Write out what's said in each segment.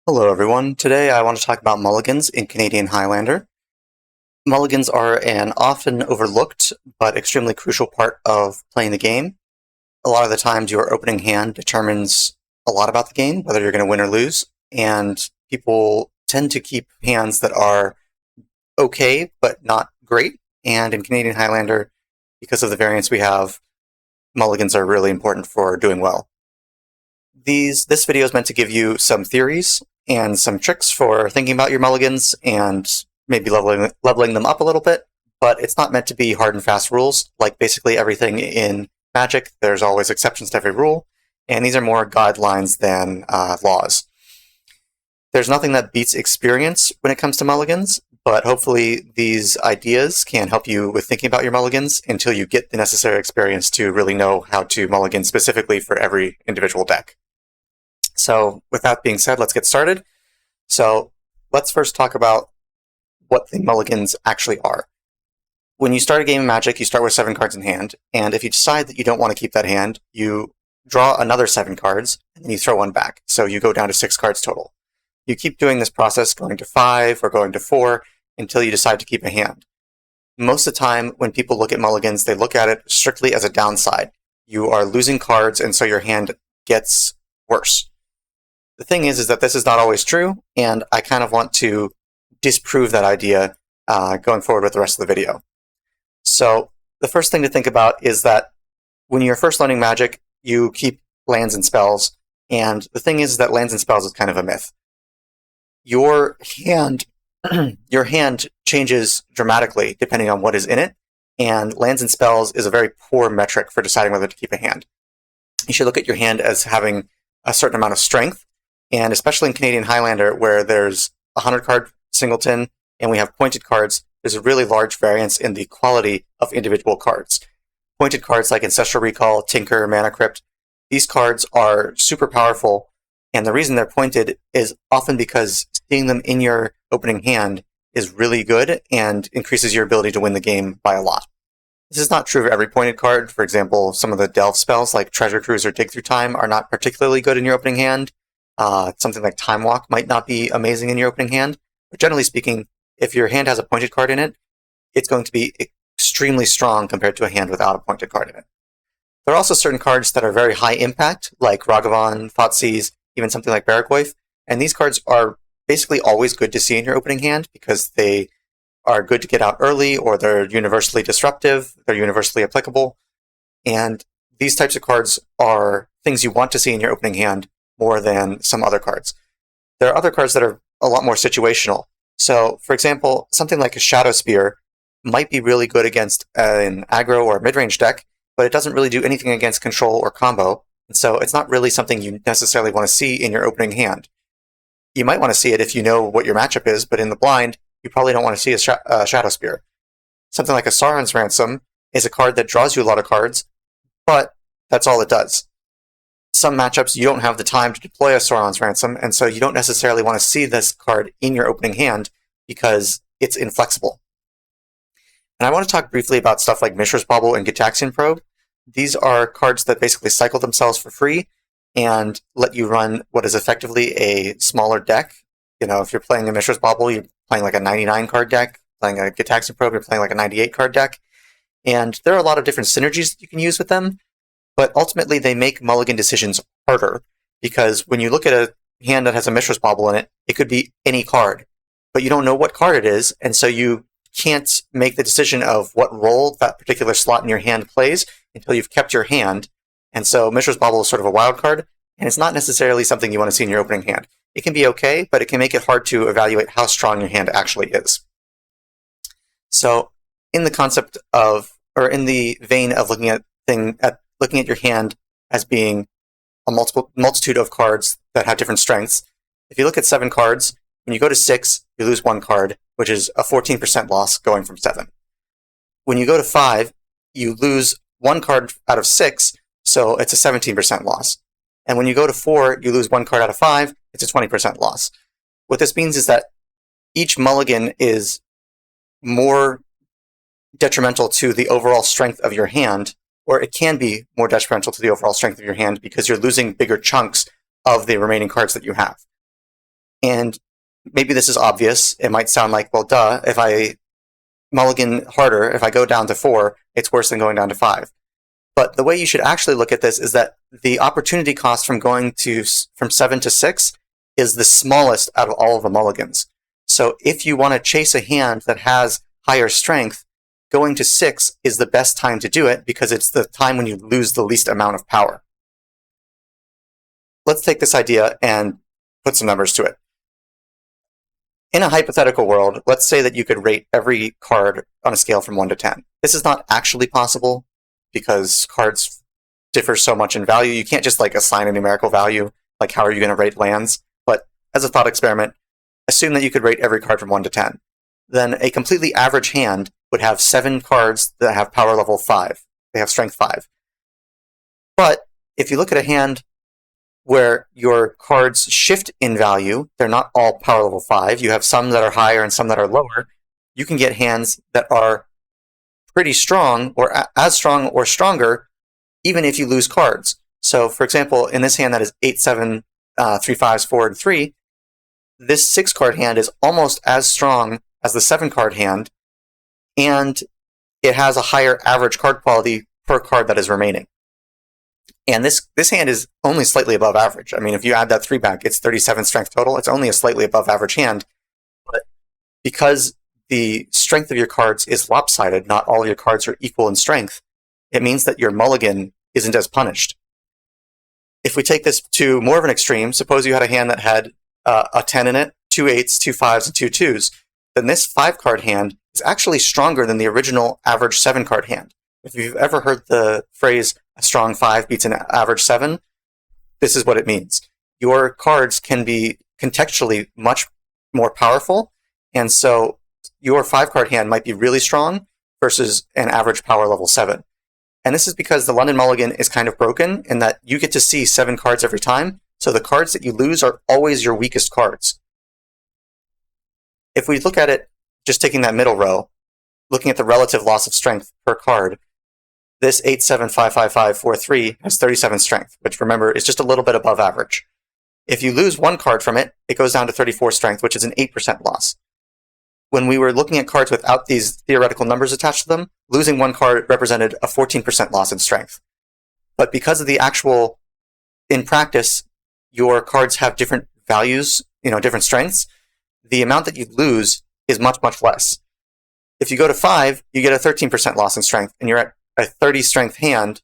Hello everyone, today I want to talk about mulligans in Canadian Highlander. Mulligans are an often overlooked but extremely crucial part of playing the game. A lot of the times your opening hand determines a lot about the game, whether you're going to win or lose, and people tend to keep hands that are okay but not great, and in Canadian Highlander, because of the variance we have, mulligans are really important for doing well. This video is meant to give you some theories and some tricks for thinking about your mulligans and maybe leveling them up a little bit, but it's not meant to be hard and fast rules. Like basically everything in Magic, there's always exceptions to every rule, and these are more guidelines than laws. There's nothing that beats experience when it comes to mulligans, but hopefully these ideas can help you with thinking about your mulligans until you get the necessary experience to really know how to mulligan specifically for every individual deck. So with that being said, let's get started. So let's first talk about what the mulligans actually are. When you start a game of Magic, you start with 7 cards in hand, and if you decide that you don't want to keep that hand, you draw another 7 cards, and then you throw one back. So you go down to 6 cards total. You keep doing this process, going to 5 or going to 4, until you decide to keep a hand. Most of the time, when people look at mulligans, they look at it strictly as a downside. You are losing cards, and so your hand gets worse. The thing is that this is not always true, and I kind of want to disprove that idea going forward with the rest of the video. So the first thing to think about is that when you're first learning Magic, you keep lands and spells, and the thing is that lands and spells is kind of a myth. Your hand changes dramatically depending on what is in it, and lands and spells is a very poor metric for deciding whether to keep a hand. You should look at your hand as having a certain amount of strength, and especially in Canadian Highlander, where there's a 100-card singleton and we have pointed cards, there's a really large variance in the quality of individual cards. Pointed cards like Ancestral Recall, Tinker, Mana Crypt, these cards are super powerful, and the reason they're pointed is often because seeing them in your opening hand is really good and increases your ability to win the game by a lot. This is not true of every pointed card. For example, some of the delve spells like Treasure Cruise or Dig Through Time are not particularly good in your opening hand. Something like Time Walk might not be amazing in your opening hand, but generally speaking, if your hand has a pointed card in it, it's going to be extremely strong compared to a hand without a pointed card in it. There are also certain cards that are very high impact, like Ragavan, Thoughtseize, even something like Barracoif, and these cards are basically always good to see in your opening hand because they are good to get out early, or they're universally disruptive, they're universally applicable, and these types of cards are things you want to see in your opening hand more than some other cards. There are other cards that are a lot more situational. So, for example, something like a Shadow Spear might be really good against an aggro or mid-range deck, but it doesn't really do anything against control or combo, and so it's not really something you necessarily want to see in your opening hand. You might want to see it if you know what your matchup is, but in the blind, you probably don't want to see a Shadow Spear. Something like a Sauron's Ransom is a card that draws you a lot of cards, but that's all it does. Some matchups, you don't have the time to deploy a Sauron's Ransom, and so you don't necessarily want to see this card in your opening hand because it's inflexible. And I want to talk briefly about stuff like Mishra's Bauble and Gitaxian Probe. These are cards that basically cycle themselves for free and let you run what is effectively a smaller deck. You know, if you're playing a Mishra's Bauble, you're playing like a 99-card deck. Playing a Gitaxian Probe, you're playing like a 98-card deck. And there are a lot of different synergies that you can use with them, but ultimately they make mulligan decisions harder, because when you look at a hand that has a Mishra's Bauble in it, it could be any card, but you don't know what card it is, and so you can't make the decision of what role that particular slot in your hand plays until you've kept your hand. And so Mishra's Bauble is sort of a wild card, and it's not necessarily something you want to see in your opening hand. It can be okay, but it can make it hard to evaluate how strong your hand actually is. So in the concept of, or in the vein of looking at your hand as being a multitude of cards that have different strengths, if you look at 7 cards, when you go to 6, you lose 1 card, which is a 14% loss going from 7. When you go to 5, you lose 1 card out of 6, so it's a 17% loss. And when you go to 4, you lose 1 card out of 5, it's a 20% loss. What this means is that each mulligan is more detrimental to the overall strength of your hand, or it can be more detrimental to the overall strength of your hand because you're losing bigger chunks of the remaining cards that you have. And maybe this is obvious. It might sound like, well, duh, if I mulligan harder, if I go down to 4, it's worse than going down to 5. But the way you should actually look at this is that the opportunity cost from going from 7 to 6 is the smallest out of all of the mulligans. So if you want to chase a hand that has higher strength, going to 6 is the best time to do it because it's the time when you lose the least amount of power. Let's take this idea and put some numbers to it. In a hypothetical world, let's say that you could rate every card on a scale from 1 to 10. This is not actually possible because cards differ so much in value. You can't just assign a numerical value, like how are you going to rate lands? But as a thought experiment, assume that you could rate every card from 1 to 10. Then a completely average hand would have 7 cards that have power level 5. They have strength 5. But if you look at a hand where your cards shift in value, they're not all power level 5, you have some that are higher and some that are lower, you can get hands that are pretty strong, or as strong or stronger, even if you lose cards. So, for example, in this hand that is 8, 7, 3 5s, 4, and 3, this 6-card hand is almost as strong as the 7-card hand, and it has a higher average card quality per card that is remaining. And this hand is only slightly above average. I mean, if you add that 3 back, it's 37 strength total. It's only a slightly above average hand. But because the strength of your cards is lopsided, not all of your cards are equal in strength, it means that your mulligan isn't as punished. If we take this to more of an extreme, suppose you had a hand that had a 10 in it, 2 8s, 2 5s, and 2 2s, then this 5-card hand is actually stronger than the original average 7-card hand. If you've ever heard the phrase, a strong 5 beats an average 7, this is what it means. Your cards can be contextually much more powerful, and so your 5-card hand might be really strong versus an average power level 7. And this is because the London Mulligan is kind of broken in that you get to see 7 cards every time, so the cards that you lose are always your weakest cards. If we look at it, just taking that middle row, looking at the relative loss of strength per card, this 8, 7, 5, 5, 5, 4, 3 has 37 strength, which remember is just a little bit above average. If you lose 1 card from it, it goes down to 34 strength, which is an 8% loss. When we were looking at cards without these theoretical numbers attached to them, losing 1 card represented a 14% loss in strength. But because of the actual, in practice, your cards have different values, different strengths, the amount that you lose is much, much less. If you go to 5, you get a 13% loss in strength, and you're at a 30 strength hand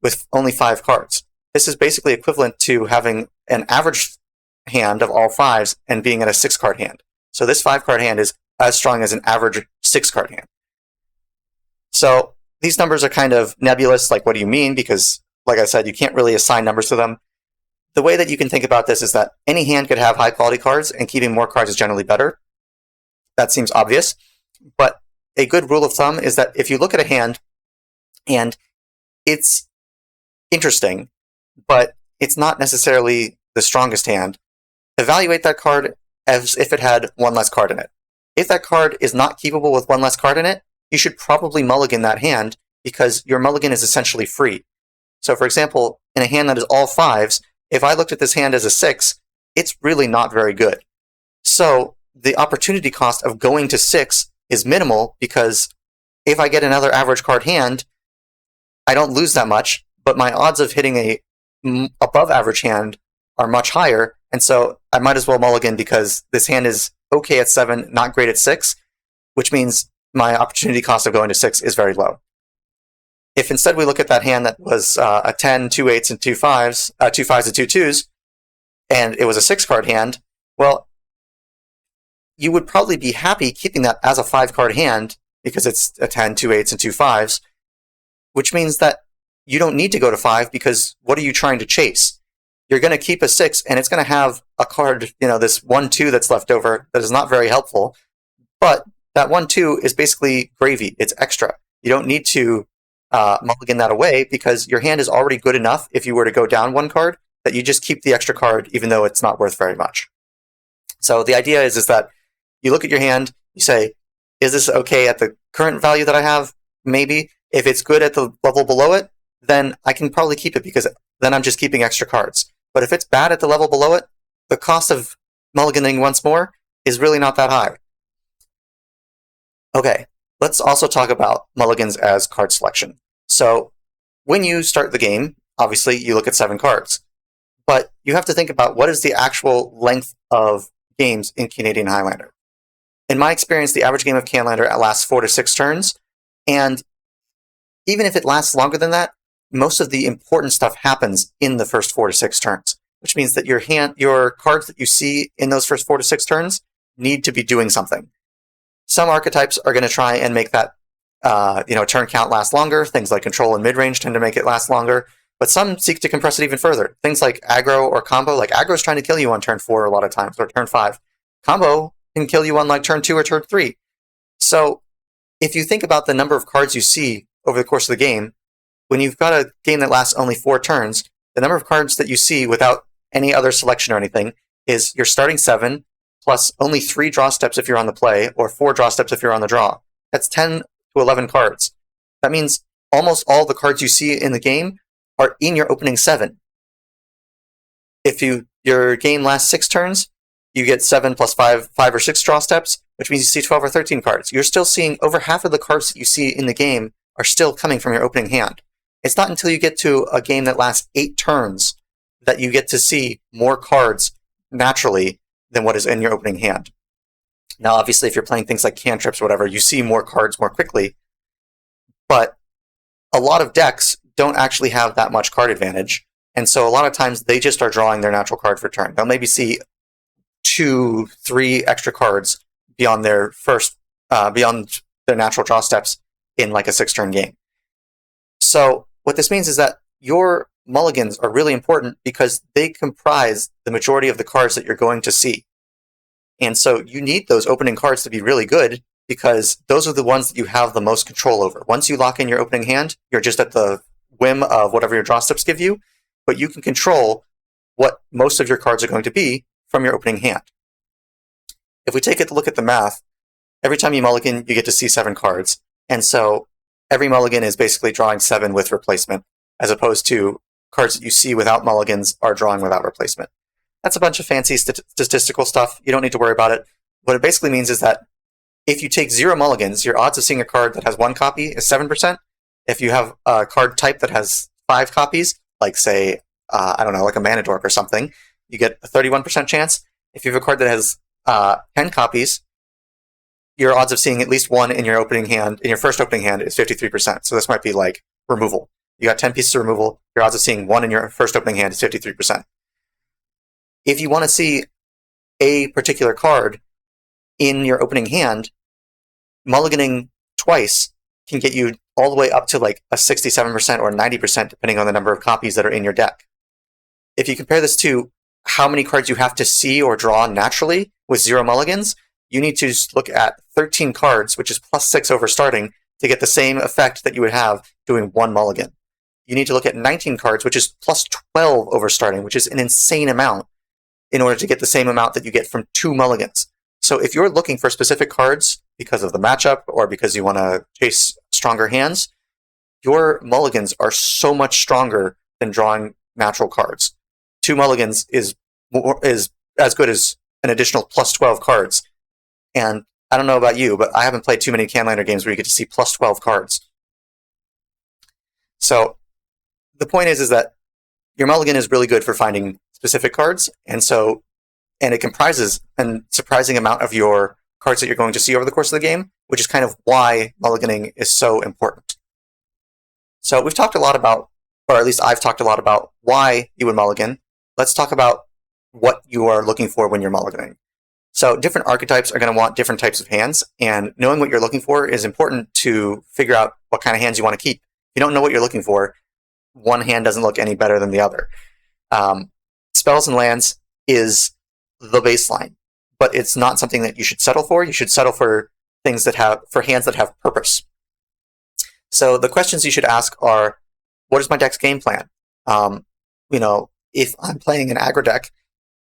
with only 5 cards. This is basically equivalent to having an average hand of all 5s and being at a 6-card hand. So this 5-card hand is as strong as an average 6-card hand. So these numbers are kind of nebulous, like what do you mean? Because, like I said, you can't really assign numbers to them. The way that you can think about this is that any hand could have high-quality cards, and keeping more cards is generally better. That seems obvious. But a good rule of thumb is that if you look at a hand, and it's interesting, but it's not necessarily the strongest hand, evaluate that card as if it had 1 less card in it. If that card is not keepable with 1 less card in it, you should probably mulligan that hand because your mulligan is essentially free. So for example, in a hand that is all 5s, if I looked at this hand as a 6, it's really not very good. So the opportunity cost of going to 6 is minimal because if I get another average card hand, I don't lose that much, but my odds of hitting a above average hand are much higher, and so I might as well mulligan because this hand is okay at 7, not great at 6, which means my opportunity cost of going to 6 is very low. If instead we look at that hand that was a 10, 2 8s, and 2 5s, 2 5s and 2 2s, and it was a 6-card hand, well, you would probably be happy keeping that as a 5-card hand because it's a 10, 2 8s, and 2 5s, which means that you don't need to go to 5 because what are you trying to chase? You're going to keep a 6, and it's going to have a card, this 1 2 that's left over that is not very helpful, but that 1 2 is basically gravy. It's extra. You don't need to mulligan that away because your hand is already good enough if you were to go down 1 card that you just keep the extra card even though it's not worth very much. So the idea is that you look at your hand, you say, is this okay at the current value that I have? Maybe. If it's good at the level below it, then I can probably keep it because then I'm just keeping extra cards. But if it's bad at the level below it, the cost of mulliganing once more is really not that high. Okay, let's also talk about mulligans as card selection. So when you start the game, obviously you look at 7 cards, but you have to think about what is the actual length of games in Canadian Highlander. In my experience, the average game of Canlander lasts 4 to 6 turns, and even if it lasts longer than that, most of the important stuff happens in the first 4 to 6 turns, which means that your cards that you see in those first 4 to 6 turns need to be doing something. Some archetypes are going to try and make that turn count last longer. Things like control and mid-range tend to make it last longer, but some seek to compress it even further. Things like aggro or combo, like aggro is trying to kill you on turn 4 a lot of times, or turn 5. Combo can kill you on like turn 2 or turn 3. So if you think about the number of cards you see over the course of the game, when you've got a game that lasts only 4 turns, the number of cards that you see without any other selection or anything is your starting 7 plus only 3 draw steps if you're on the play, or 4 draw steps if you're on the draw. That's 10 to 11 cards. That means almost all the cards you see in the game are in your opening 7. If your game lasts 6 turns, you get 7 plus 5 or 6 draw steps, which means you see 12 or 13 cards. You're still seeing over half of the cards that you see in the game are still coming from your opening hand. It's not until you get to a game that lasts 8 turns that you get to see more cards naturally than what is in your opening hand. Now, obviously, if you're playing things like cantrips or whatever, you see more cards more quickly, but a lot of decks don't actually have that much card advantage, and so a lot of times they just are drawing their natural card for turn. They'll maybe see 2, 3 extra cards beyond their natural draw steps in like a 6-turn game. So what this means is that your mulligans are really important because they comprise the majority of the cards that you're going to see. And so you need those opening cards to be really good because those are the ones that you have the most control over. Once you lock in your opening hand, you're just at the whim of whatever your draw steps give you, but you can control what most of your cards are going to be from your opening hand. If we take a look at the math, every time you mulligan, you get to see 7 cards. And so every mulligan is basically drawing 7 with replacement, as opposed to cards that you see without mulligans are drawing without replacement. That's a bunch of fancy statistical stuff. You don't need to worry about it. What it basically means is that if you take 0 mulligans, your odds of seeing a card that has 1 copy is 7%. If you have a card type that has 5 copies, like say, like a Mana Dork or something, you get a 31% chance. If you have a card that has 10 copies, your odds of seeing at least 1 in your first opening hand is 53%. So this might be like removal. You got 10 pieces of removal, your odds of seeing 1 in your first opening hand is 53%. If you want to see a particular card in your opening hand, mulliganing twice can get you all the way up to like a 67% or 90%, depending on the number of copies that are in your deck. If you compare this to how many cards you have to see or draw naturally with 0 mulligans, you need to look at 13 cards, which is plus 6 over starting, to get the same effect that you would have doing 1 mulligan. You need to look at 19 cards, which is plus 12 over starting, which is an insane amount, in order to get the same amount that you get from 2 mulligans. So if you're looking for specific cards because of the matchup or because you want to chase stronger hands, your mulligans are so much stronger than drawing natural cards. 2 mulligans is as good as an additional plus 12 cards. And I don't know about you, but I haven't played too many Canlander games where you get to see plus 12 cards. So the point is that your mulligan is really good for finding specific cards, and it comprises a surprising amount of your cards that you're going to see over the course of the game, which is kind of why mulliganing is so important. So we've talked a lot about, or at least I've talked a lot about, why you would mulligan. Let's talk about what you are looking for when you're mulliganing. So different archetypes are going to want different types of hands, and knowing what you're looking for is important to figure out what kind of hands you want to keep. If you don't know what you're looking for, one hand doesn't look any better than the other. Spells and lands is the baseline, but it's not something that you should settle for. You should settle for hands that have purpose. So the questions you should ask are, what is my deck's game plan? If I'm playing an aggro deck,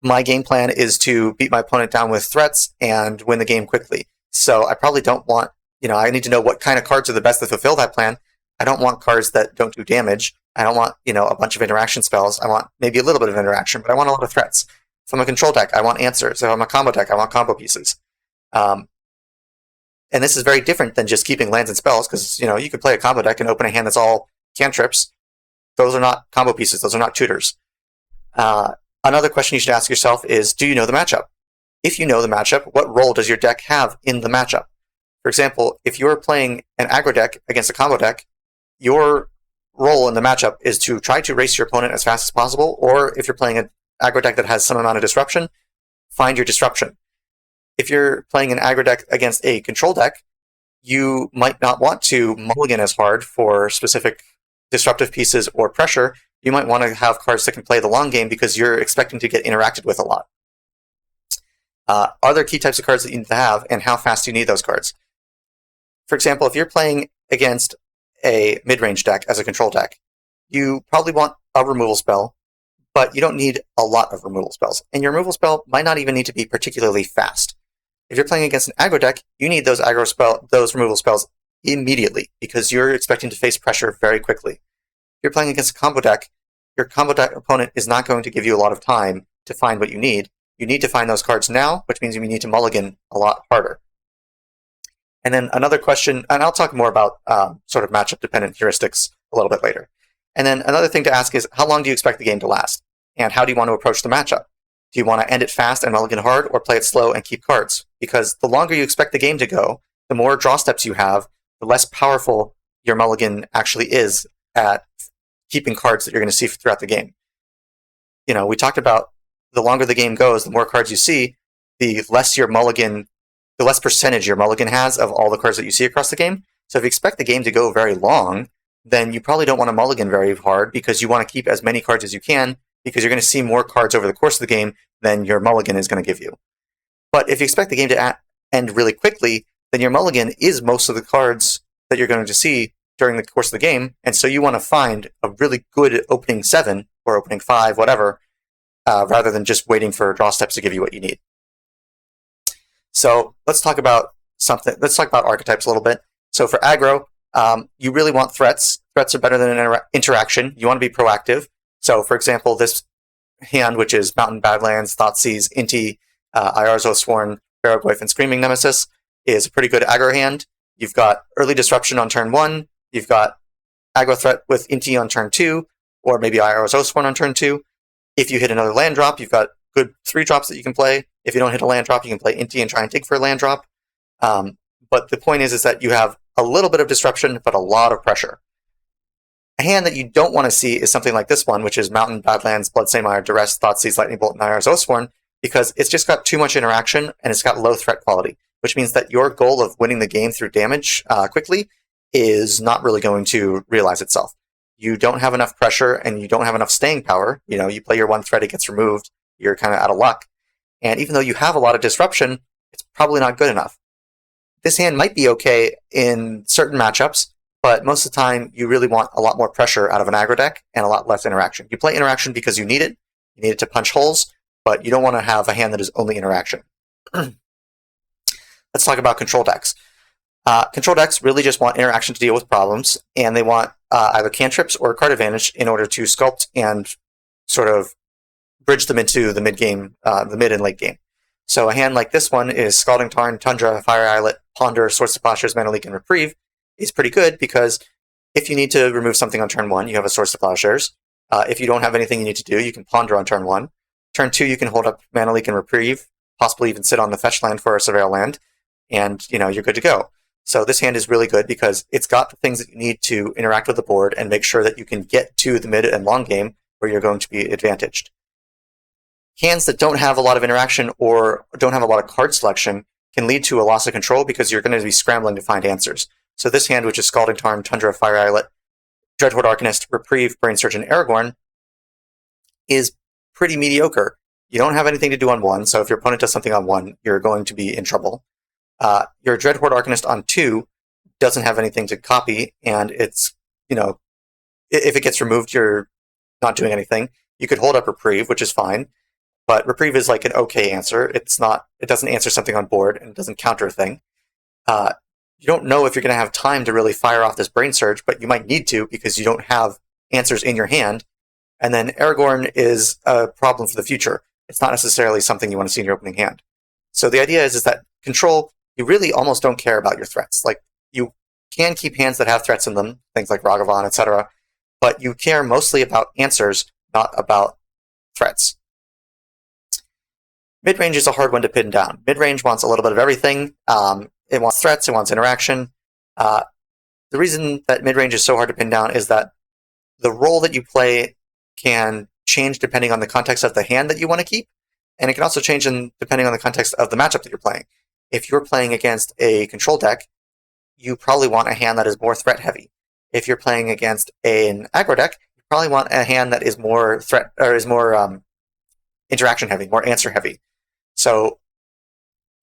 my game plan is to beat my opponent down with threats and win the game quickly. So I probably don't want, I need to know what kind of cards are the best to fulfill that plan. I don't want cards that don't do damage. I don't want, a bunch of interaction spells. I want maybe a little bit of interaction, but I want a lot of threats. If I'm a control deck, I want answers. If I'm a combo deck, I want combo pieces. And this is very different than just keeping lands and spells, because you could play a combo deck and open a hand that's all cantrips. Those are not combo pieces. Those are not tutors. Another question you should ask yourself is, do you know the matchup? If you know the matchup, what role does your deck have in the matchup? For example, if you're playing an aggro deck against a combo deck, your role in the matchup is to try to race your opponent as fast as possible, or if you're playing an aggro deck that has some amount of disruption, find your disruption. If you're playing an aggro deck against a control deck, you might not want to mulligan as hard for specific disruptive pieces or pressure. You might want to have cards that can play the long game because you're expecting to get interacted with a lot. Are there key types of cards that you need to have, and how fast do you need those cards? For example, if you're playing against a mid-range deck as a control deck, you probably want a removal spell, but you don't need a lot of removal spells. And your removal spell might not even need to be particularly fast. If you're playing against an aggro deck, you need those removal spells immediately because you're expecting to face pressure very quickly. If you're playing against a combo deck, your combo deck opponent is not going to give you a lot of time to find what you need. You need to find those cards now, which means you need to mulligan a lot harder. And then another question, and I'll talk more about sort of matchup-dependent heuristics a little bit later. And then another thing to ask is, how long do you expect the game to last? And how do you want to approach the matchup? Do you want to end it fast and mulligan hard, or play it slow and keep cards? Because the longer you expect the game to go, the more draw steps you have, the less powerful your mulligan actually is at keeping cards that you're going to see throughout the game. We talked about the longer the game goes, the more cards you see, the less percentage your mulligan has of all the cards that you see across the game. So if you expect the game to go very long, then you probably don't want to mulligan very hard because you want to keep as many cards as you can, because you're going to see more cards over the course of the game than your mulligan is going to give you. But if you expect the game to end really quickly, then your mulligan is most of the cards that you're going to see during the course of the game, and so you want to find a really good opening 7 or opening 5, whatever, rather than just waiting for draw steps to give you what you need. So let's talk about archetypes a little bit. So for aggro, you really want threats. Threats are better than an interaction. You want to be proactive. So for example, this hand, which is Mountain Badlands, Thoughtseize, Inti, IR's Oathsworn, Barrowglyph, and Screaming Nemesis, is a pretty good aggro hand. You've got early disruption on turn 1. You've got aggro threat with Inti on turn 2, or maybe IR's Oathsworn on turn 2. If you hit another land drop, you've got good 3 drops that you can play. If you don't hit a land drop, you can play Inti and try and dig for a land drop. But the point is that you have a little bit of disruption, but a lot of pressure. A hand that you don't want to see is something like this one, which is Mountain, Badlands, Bloodstained Mire, Duress, Thoughtseize, Lightning Bolt, and IR's Oathsworn, because it's just got too much interaction and it's got low threat quality, which means that your goal of winning the game through damage quickly is not really going to realize itself. You don't have enough pressure and you don't have enough staying power. You play your one threat, it gets removed, you're kind of out of luck. And even though you have a lot of disruption, it's probably not good enough. This hand might be okay in certain matchups, but most of the time you really want a lot more pressure out of an aggro deck and a lot less interaction. You play interaction because you need it to punch holes, but you don't want to have a hand that is only interaction. Let's talk about control decks. Control decks really just want interaction to deal with problems, and they want either cantrips or card advantage in order to sculpt and sort of bridge them into the mid-game, the mid and late game. So a hand like this one is Scalding Tarn, Tundra, Fire Islet, Ponder, Swords to Plowshares, Mana Leak, and Reprieve. Is pretty good because if you need to remove something on turn 1, you have a Swords to Plowshares. If you don't have anything you need to do, you can Ponder on turn 1. Turn 2, you can hold up Mana Leak and Reprieve, possibly even sit on the fetch land for a Surveil land, and you're good to go. So this hand is really good because it's got the things that you need to interact with the board and make sure that you can get to the mid and long game where you're going to be advantaged. Hands that don't have a lot of interaction or don't have a lot of card selection can lead to a loss of control because you're going to be scrambling to find answers. So this hand, which is Scalding Tarn, Tundra, Fire Islet, Dreadhorde Arcanist, Reprieve, Brain Surgeon, Aragorn, is pretty mediocre. You don't have anything to do on 1, so if your opponent does something on 1, you're going to be in trouble. Your Dreadhorde Arcanist on 2 doesn't have anything to copy, and it's, if it gets removed, you're not doing anything. You could hold up Reprieve, which is fine, but Reprieve is like an okay answer. It doesn't answer something on board, and it doesn't counter a thing. You don't know if you're going to have time to really fire off this Brain Surge, but you might need to because you don't have answers in your hand. And then Aragorn is a problem for the future. it's not necessarily something you want to see in your opening hand. So the idea is that control, you really almost don't care about your threats. Like, you can keep hands that have threats in them, things like Ragavan, etc., but you care mostly about answers, not about threats. Mid-range is a hard one to pin down. Mid-range wants a little bit of everything. It wants threats, it wants interaction. The reason that mid-range is so hard to pin down is that the role that you play can change depending on the context of the hand that you want to keep, and it can also change depending on the context of the matchup that you're playing. If you're playing against a control deck, you probably want a hand that is more threat-heavy. If you're playing against an aggro deck, you probably want a hand that is more interaction-heavy, more answer-heavy. So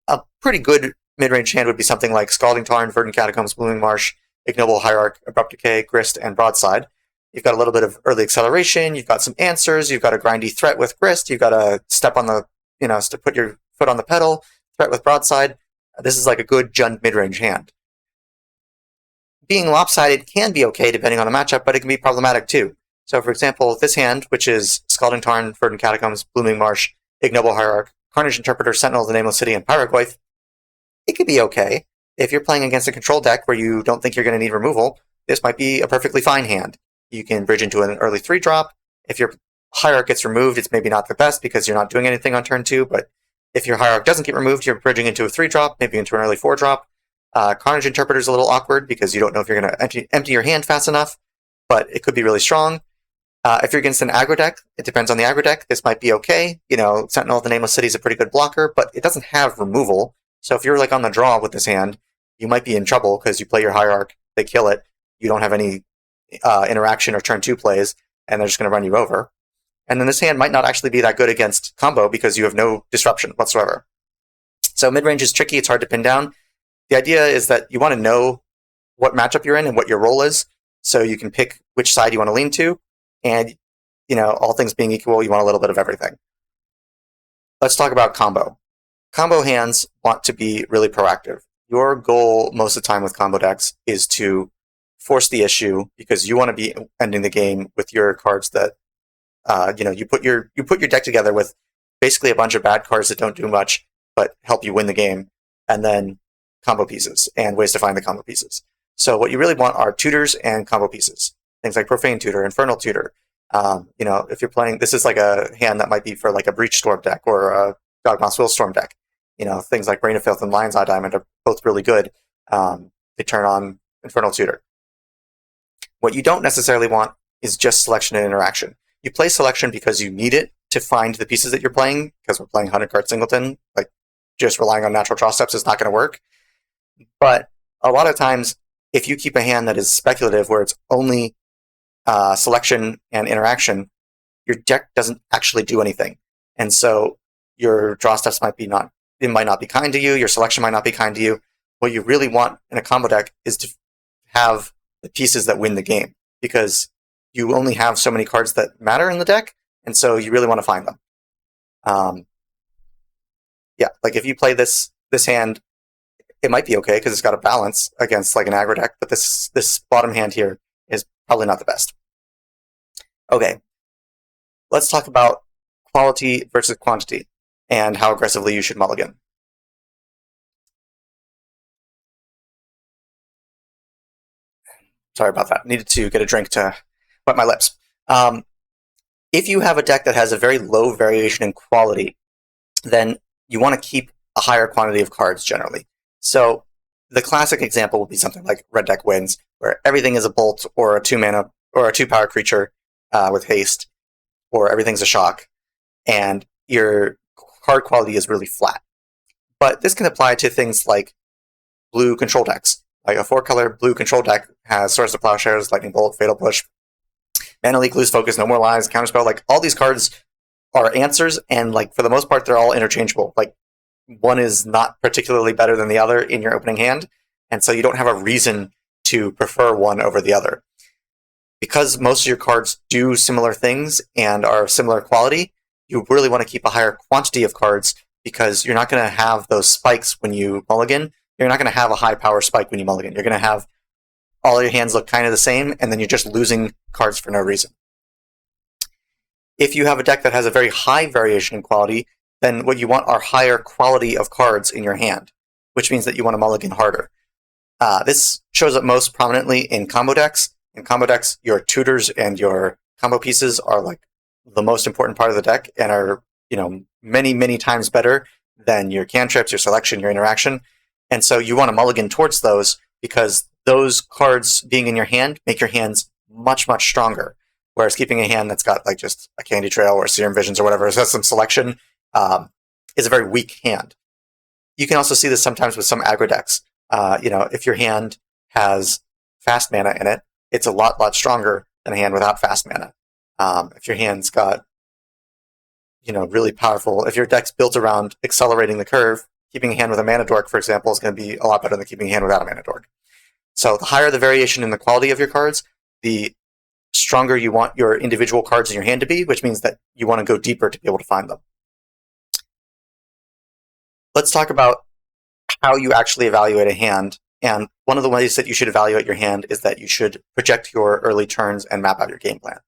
a pretty good mid-range hand would be something like Scalding Tarn, Verdant Catacombs, Blooming Marsh, Ignoble Hierarch, Abrupt Decay, Grist, and Broadside. You've got a little bit of early acceleration, you've got some answers, you've got a grindy threat with Grist, you've got a step on the, to put your foot on the pedal, threat with Broadside. This is like a good Jund mid-range hand. Being lopsided can be okay depending on the matchup, but it can be problematic too. So for example, this hand, which is Scalding Tarn, Verdant Catacombs, Blooming Marsh, Ignoble Hierarch, Carnage Interpreter, Sentinel of the Nameless City, and Pyroglyph, it could be okay. If you're playing against a control deck where you don't think you're going to need removal, this might be a perfectly fine hand. You can bridge into an early 3-drop. If your Hierarch gets removed, it's maybe not the best because you're not doing anything on turn 2, but if your Hierarch doesn't get removed, you're bridging into a 3-drop, maybe into an early 4-drop. Carnage Interpreter is a little awkward because you don't know if you're going to empty your hand fast enough, but it could be really strong. If you're against an aggro deck, it depends on the aggro deck. This might be okay. Sentinel of the Nameless City is a pretty good blocker, but it doesn't have removal. So if you're like on the draw with this hand, you might be in trouble because you play your Hierarch, they kill it, you don't have any interaction or turn 2 plays, and they're just going to run you over. And then this hand might not actually be that good against combo because you have no disruption whatsoever. So mid-range is tricky, it's hard to pin down. The idea is that you want to know what matchup you're in and what your role is, so you can pick which side you want to lean to, and all things being equal, you want a little bit of everything. Let's talk about combo. Combo hands want to be really proactive. Your goal most of the time with combo decks is to force the issue because you want to be ending the game with your cards that you put your deck together with basically a bunch of bad cards that don't do much but help you win the game, and then combo pieces and ways to find the combo pieces. So what you really want are tutors and combo pieces. Things like Profane Tutor, Infernal Tutor. If you're playing, this is like a hand that might be for like a Breach Storm deck or a Dogmoth's Willstorm deck. Things like Brain of Filth and Lion's Eye Diamond are both really good. They turn on Infernal Tutor. What you don't necessarily want is just selection and interaction. You play selection because you need it to find the pieces that you're playing, because we're playing 100 card singleton. Like, just relying on natural draw steps is not going to work. But a lot of times, if you keep a hand that is speculative, where it's only selection and interaction, your deck doesn't actually do anything. And so your draw steps might not be kind to you, your selection might not be kind to you. What you really want in a combo deck is to have the pieces that win the game, because you only have so many cards that matter in the deck, and so you really want to find them. Like if you play this hand, it might be okay because it's got a balance against like an aggro deck, but this bottom hand here is probably not the best. Okay, let's talk about quality versus quantity and how aggressively you should mulligan. Sorry about that. Needed to get a drink to wet my lips. If you have a deck that has a very low variation in quality, then you want to keep a higher quantity of cards generally. So the classic example would be something like Red Deck Wins, where everything is a bolt or a 2-mana or a 2-power creature with haste, or everything's a shock, and your card quality is really flat. But this can apply to things like blue control decks. Like a 4-color blue control deck has Swords to Plowshares, Lightning Bolt, Fatal Push, Mana Leak, Lose Focus, No More Lies, Counterspell. Like, all these cards are answers, and like for the most part, they're all interchangeable. Like, one is not particularly better than the other in your opening hand, and so you don't have a reason to prefer one over the other. Because most of your cards do similar things and are similar quality, you really want to keep a higher quantity of cards, because you're not going to have those spikes when you mulligan. You're not going to have a high power spike when you mulligan. You're going to have all your hands look kind of the same, and then you're just losing cards for no reason. If you have a deck that has a very high variation in quality, then what you want are higher quality of cards in your hand, which means that you want to mulligan harder. This shows up most prominently in combo decks. In combo decks, your tutors and your combo pieces are like the most important part of the deck and are, many, many times better than your cantrips, your selection, your interaction. And so you want to mulligan towards those because those cards being in your hand make your hands much, much stronger. Whereas keeping a hand that's got like just a Candy Trail or Serum Visions or whatever, so has some selection, is a very weak hand. You can also see this sometimes with some aggro decks. If your hand has fast mana in it, it's a lot stronger than a hand without fast mana. If your hand's got, really powerful, if your deck's built around accelerating the curve, keeping a hand with a mana dork, for example, is going to be a lot better than keeping a hand without a mana dork. So the higher the variation in the quality of your cards, the stronger you want your individual cards in your hand to be, which means that you want to go deeper to be able to find them. Let's talk about how you actually evaluate a hand. And one of the ways that you should evaluate your hand is that you should project your early turns and map out your game plan.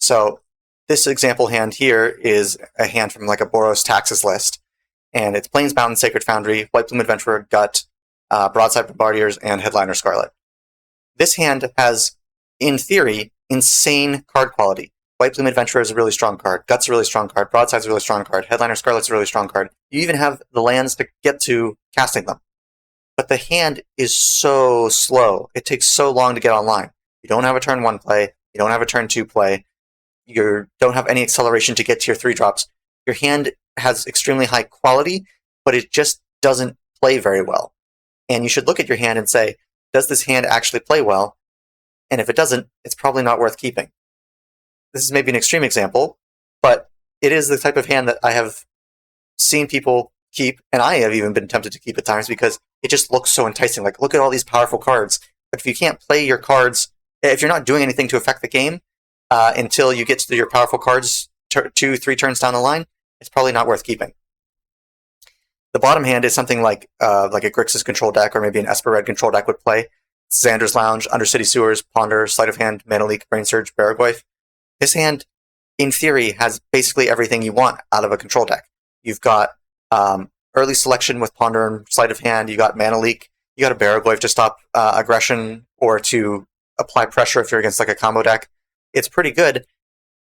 So this example hand here is a hand from like a Boros Taxes list. And it's Plains-Bound Sacred Foundry, White Plume Adventurer, Gut, Broadside Bombardiers, and Headliner Scarlet. This hand has, in theory, insane card quality. White Plume Adventurer is a really strong card. Gut's a really strong card. Broadside's a really strong card. Headliner Scarlet's a really strong card. You even have the lands to get to casting them. But the hand is so slow. It takes so long to get online. You don't have a turn 1 play. You don't have a turn 2 play. You don't have any acceleration to get to your 3-drops. Your hand has extremely high quality, but it just doesn't play very well. And you should look at your hand and say, does this hand actually play well? And if it doesn't, it's probably not worth keeping. This is maybe an extreme example, but it is the type of hand that I have seen people keep, and I have even been tempted to keep at times because it just looks so enticing. Like, look at all these powerful cards. But if you can't play your cards, if you're not doing anything to affect the game until you get to your powerful cards 2-3 turns down the line, it's probably not worth keeping. The bottom hand is something like a Grixis control deck or maybe an Esper Red control deck would play. Xander's Lounge, Undercity Sewers, Ponder, Sleight of Hand, Mana Leak, Brain Surge, Barragoyf. This hand, in theory, has basically everything you want out of a control deck. You've got early selection with Ponder and Sleight of Hand. You got Mana Leak. You got a Barragoyf to stop aggression or to apply pressure if you're against like a combo deck. It's pretty good,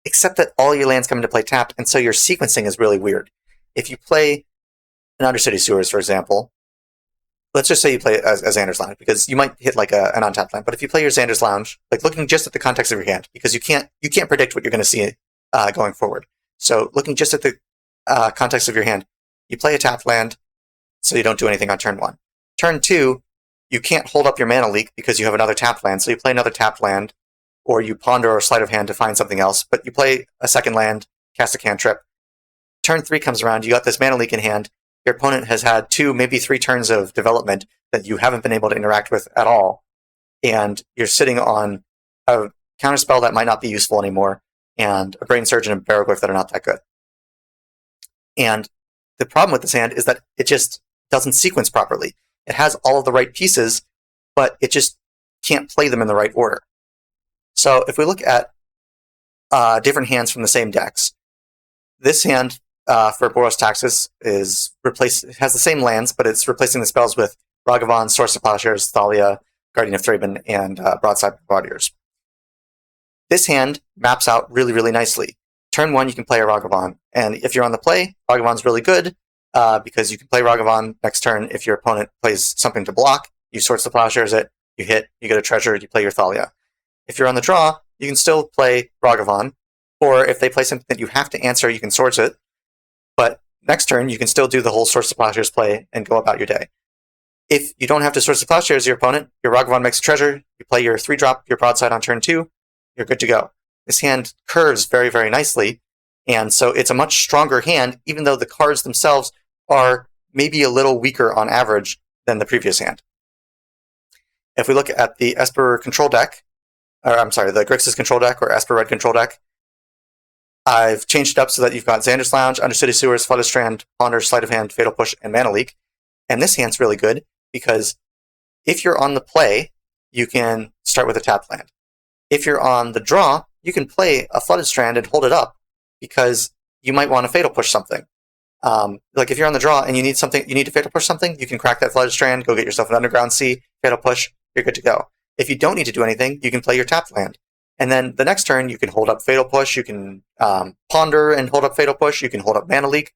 except that all your lands come into play tapped, and so your sequencing is really weird. If you play an Undercity Sewers, for example, let's just say you play as Xander's Lounge, because you might hit like an untapped land. But if you play your Xander's Lounge, like looking just at the context of your hand, because you can't predict what you're going to see going forward. So looking just at the context of your hand, you play a tapped land, so you don't do anything on turn 1. Turn 2, you can't hold up your Mana Leak because you have another tapped land, so you play another tapped land, or you Ponder or Sleight of Hand to find something else, but you play a second land, cast a cantrip. Turn 3 comes around, you got this Mana Leak in hand. Your opponent has had 2, maybe 3 turns of development that you haven't been able to interact with at all, and you're sitting on a counterspell that might not be useful anymore, and a Brain Surge and a Barragoyf that are not that good. And the problem with this hand is that it just doesn't sequence properly. It has all of the right pieces, but it just can't play them in the right order. So if we look at different hands from the same decks, this hand for Boros Taxes has the same lands, but it's replacing the spells with Ragavan, Source of Plowshares, Thalia, Guardian of Thraben, and Broadside Bombardiers. This hand maps out really, really nicely. Turn 1, you can play a Ragavan, and if you're on the play, Ragavan's really good because you can play Ragavan next turn. If your opponent plays something to block, you Source the Plowshares it, you hit, you get a treasure, you play your Thalia. If you're on the draw, you can still play Ragavan, or if they play something that you have to answer, you can Source it, but next turn, you can still do the whole Source of Plowshares play and go about your day. If you don't have to Source of Plowshares your opponent, your Ragavan makes a treasure, you play your 3-drop, your Broadside on turn 2, you're good to go. This hand curves very, very nicely, and so it's a much stronger hand, even though the cards themselves are maybe a little weaker on average than the previous hand. If we look at the Esper control deck, the Grixis control deck or Esper Red control deck, I've changed it up so that you've got Xander's Lounge, Undercity Sewers, Flooded Strand, Ponder, Sleight of Hand, Fatal Push, and Mana Leak. And this hand's really good because if you're on the play, you can start with a tapped land. If you're on the draw, you can play a Flooded Strand and hold it up because you might want to fatal push something. Like if you're on the draw and you need something, you need to fatal push something, you can crack that Flooded Strand, go get yourself an Underground Sea, fatal push, you're good to go. If you don't need to do anything, you can play your tapped land. And then the next turn, you can hold up fatal push, you can ponder and hold up fatal push, you can hold up mana leak.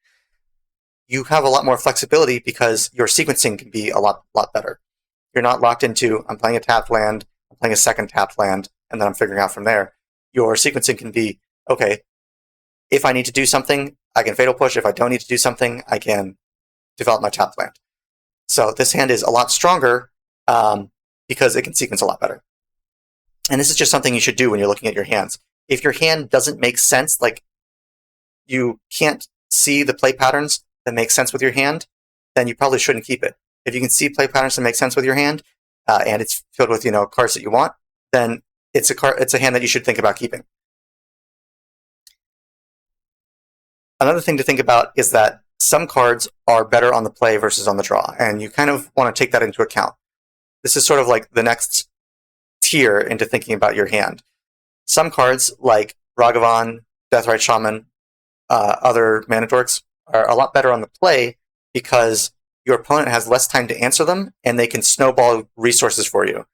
You have a lot more flexibility because your sequencing can be a lot better. You're not locked into, I'm playing a tapped land, I'm playing a second tapped land, and then I'm figuring out from there. Your sequencing can be, okay, if I need to do something, I can fatal push. If I don't need to do something, I can develop my tapped land. So this hand is a lot stronger because it can sequence a lot better. And this is just something you should do when you're looking at your hands. If your hand doesn't make sense, like you can't see the play patterns that make sense with your hand, then you probably shouldn't keep it. If you can see play patterns that make sense with your hand, and it's filled with cards that you want, then it's a hand that you should think about keeping. Another thing to think about is that some cards are better on the play versus on the draw, and you kind of want to take that into account. This is sort of like the next tier into thinking about your hand. Some cards, like Ragavan, Deathrite Shaman, other Mana Dorks, are a lot better on the play because your opponent has less time to answer them, and they can snowball resources for you.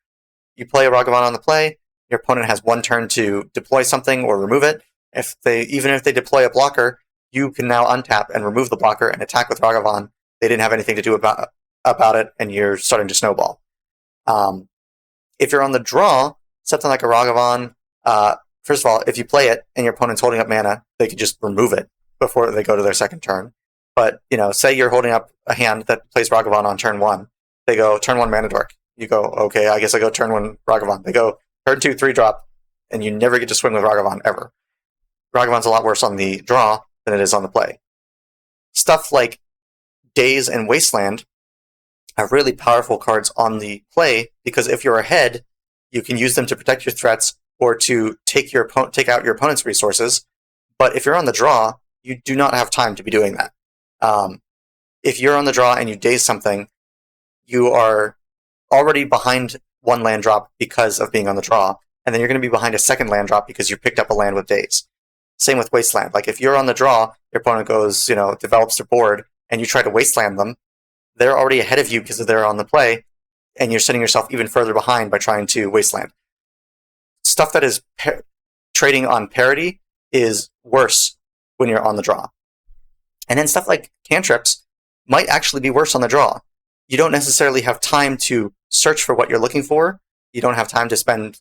You play a Ragavan on the play, your opponent has one turn to deploy something or remove it. Even if they deploy a blocker, you can now untap and remove the blocker and attack with Ragavan. They didn't have anything to do about it, and you're starting to snowball. If you're on the draw, something like a Ragavan, first of all, if you play it and your opponent's holding up mana, they can just remove it before they go to their second turn. But, say you're holding up a hand that plays Ragavan on turn 1. They go, turn 1 Mana Dork. You go, okay, I guess I go turn 1 Ragavan. They go, turn 2, 3-drop, and you never get to swing with Ragavan, ever. Ragavan's a lot worse on the draw than it is on the play. Stuff like Daze and Wasteland are really powerful cards on the play because if you're ahead, you can use them to protect your threats or to take out your opponent's resources. But if you're on the draw, you do not have time to be doing that. If you're on the draw and you daze something, you are already behind one land drop because of being on the draw, and then you're going to be behind a second land drop because you picked up a land with daze. Same with Wasteland. Like if you're on the draw, your opponent goes, develops their board, and you try to Wasteland them, they're already ahead of you because they're on the play, and you're setting yourself even further behind by trying to Wasteland. Stuff that is trading on parity is worse when you're on the draw. And then stuff like cantrips might actually be worse on the draw. You don't necessarily have time to search for what you're looking for. You don't have time to spin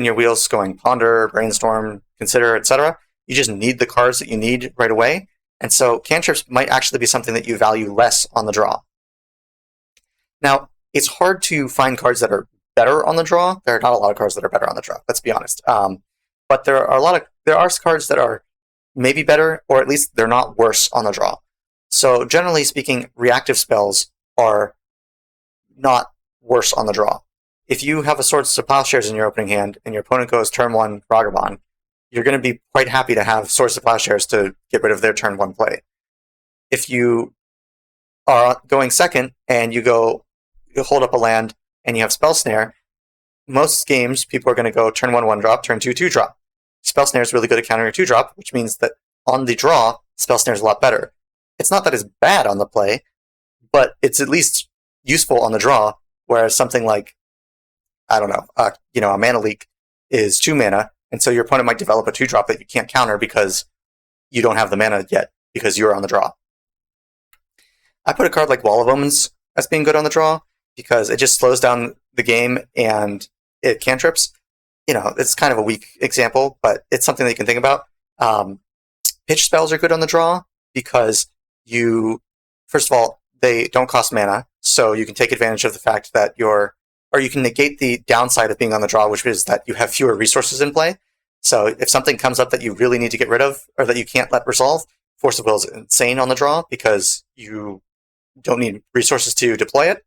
your wheels going ponder, brainstorm, consider, etc. You just need the cards that you need right away. And so cantrips might actually be something that you value less on the draw. Now, it's hard to find cards that are better on the draw. There are not a lot of cards that are better on the draw, let's be honest. But there are cards that are maybe better, or at least they're not worse on the draw. So generally speaking, reactive spells are not worse on the draw. If you have a Swords to Plowshares in your opening hand, and your opponent goes turn 1 Ragavan, you're going to be quite happy to have Swords to Plowshares to get rid of their turn 1 play. If you are going second, and you hold up a land, and you have Spell Snare, most games, people are going to go turn 1 1-drop, turn 2 2-drop. Spell Snare is really good at countering a 2-drop, which means that on the draw, Spell Snare is a lot better. It's not that it's bad on the play, but it's at least useful on the draw, whereas something like, I don't know, a Mana Leak is 2 mana, and so your opponent might develop a 2-drop that you can't counter because you don't have the mana yet, because you're on the draw. I put a card like Wall of Omens as being good on the draw, because it just slows down the game and it cantrips. It's kind of a weak example, but it's something that you can think about. Pitch spells are good on the draw because first of all, they don't cost mana, so you can take advantage of the fact that or you can negate the downside of being on the draw, which is that you have fewer resources in play. So if something comes up that you really need to get rid of, or that you can't let resolve, Force of Will is insane on the draw because you don't need resources to deploy it.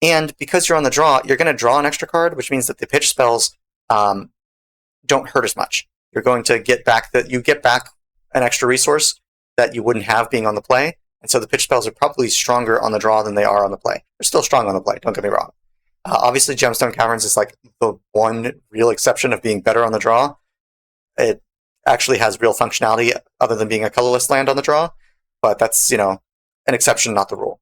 And because you're on the draw, you're going to draw an extra card, which means that the pitch spells don't hurt as much. You're going to get back an extra resource that you wouldn't have being on the play. And so the pitch spells are probably stronger on the draw than they are on the play. They're still strong on the play, don't get me wrong. Obviously, Gemstone Caverns is like the one real exception of being better on the draw. actually has real functionality other than being a colorless land on the draw, but that's, an exception, not the rule.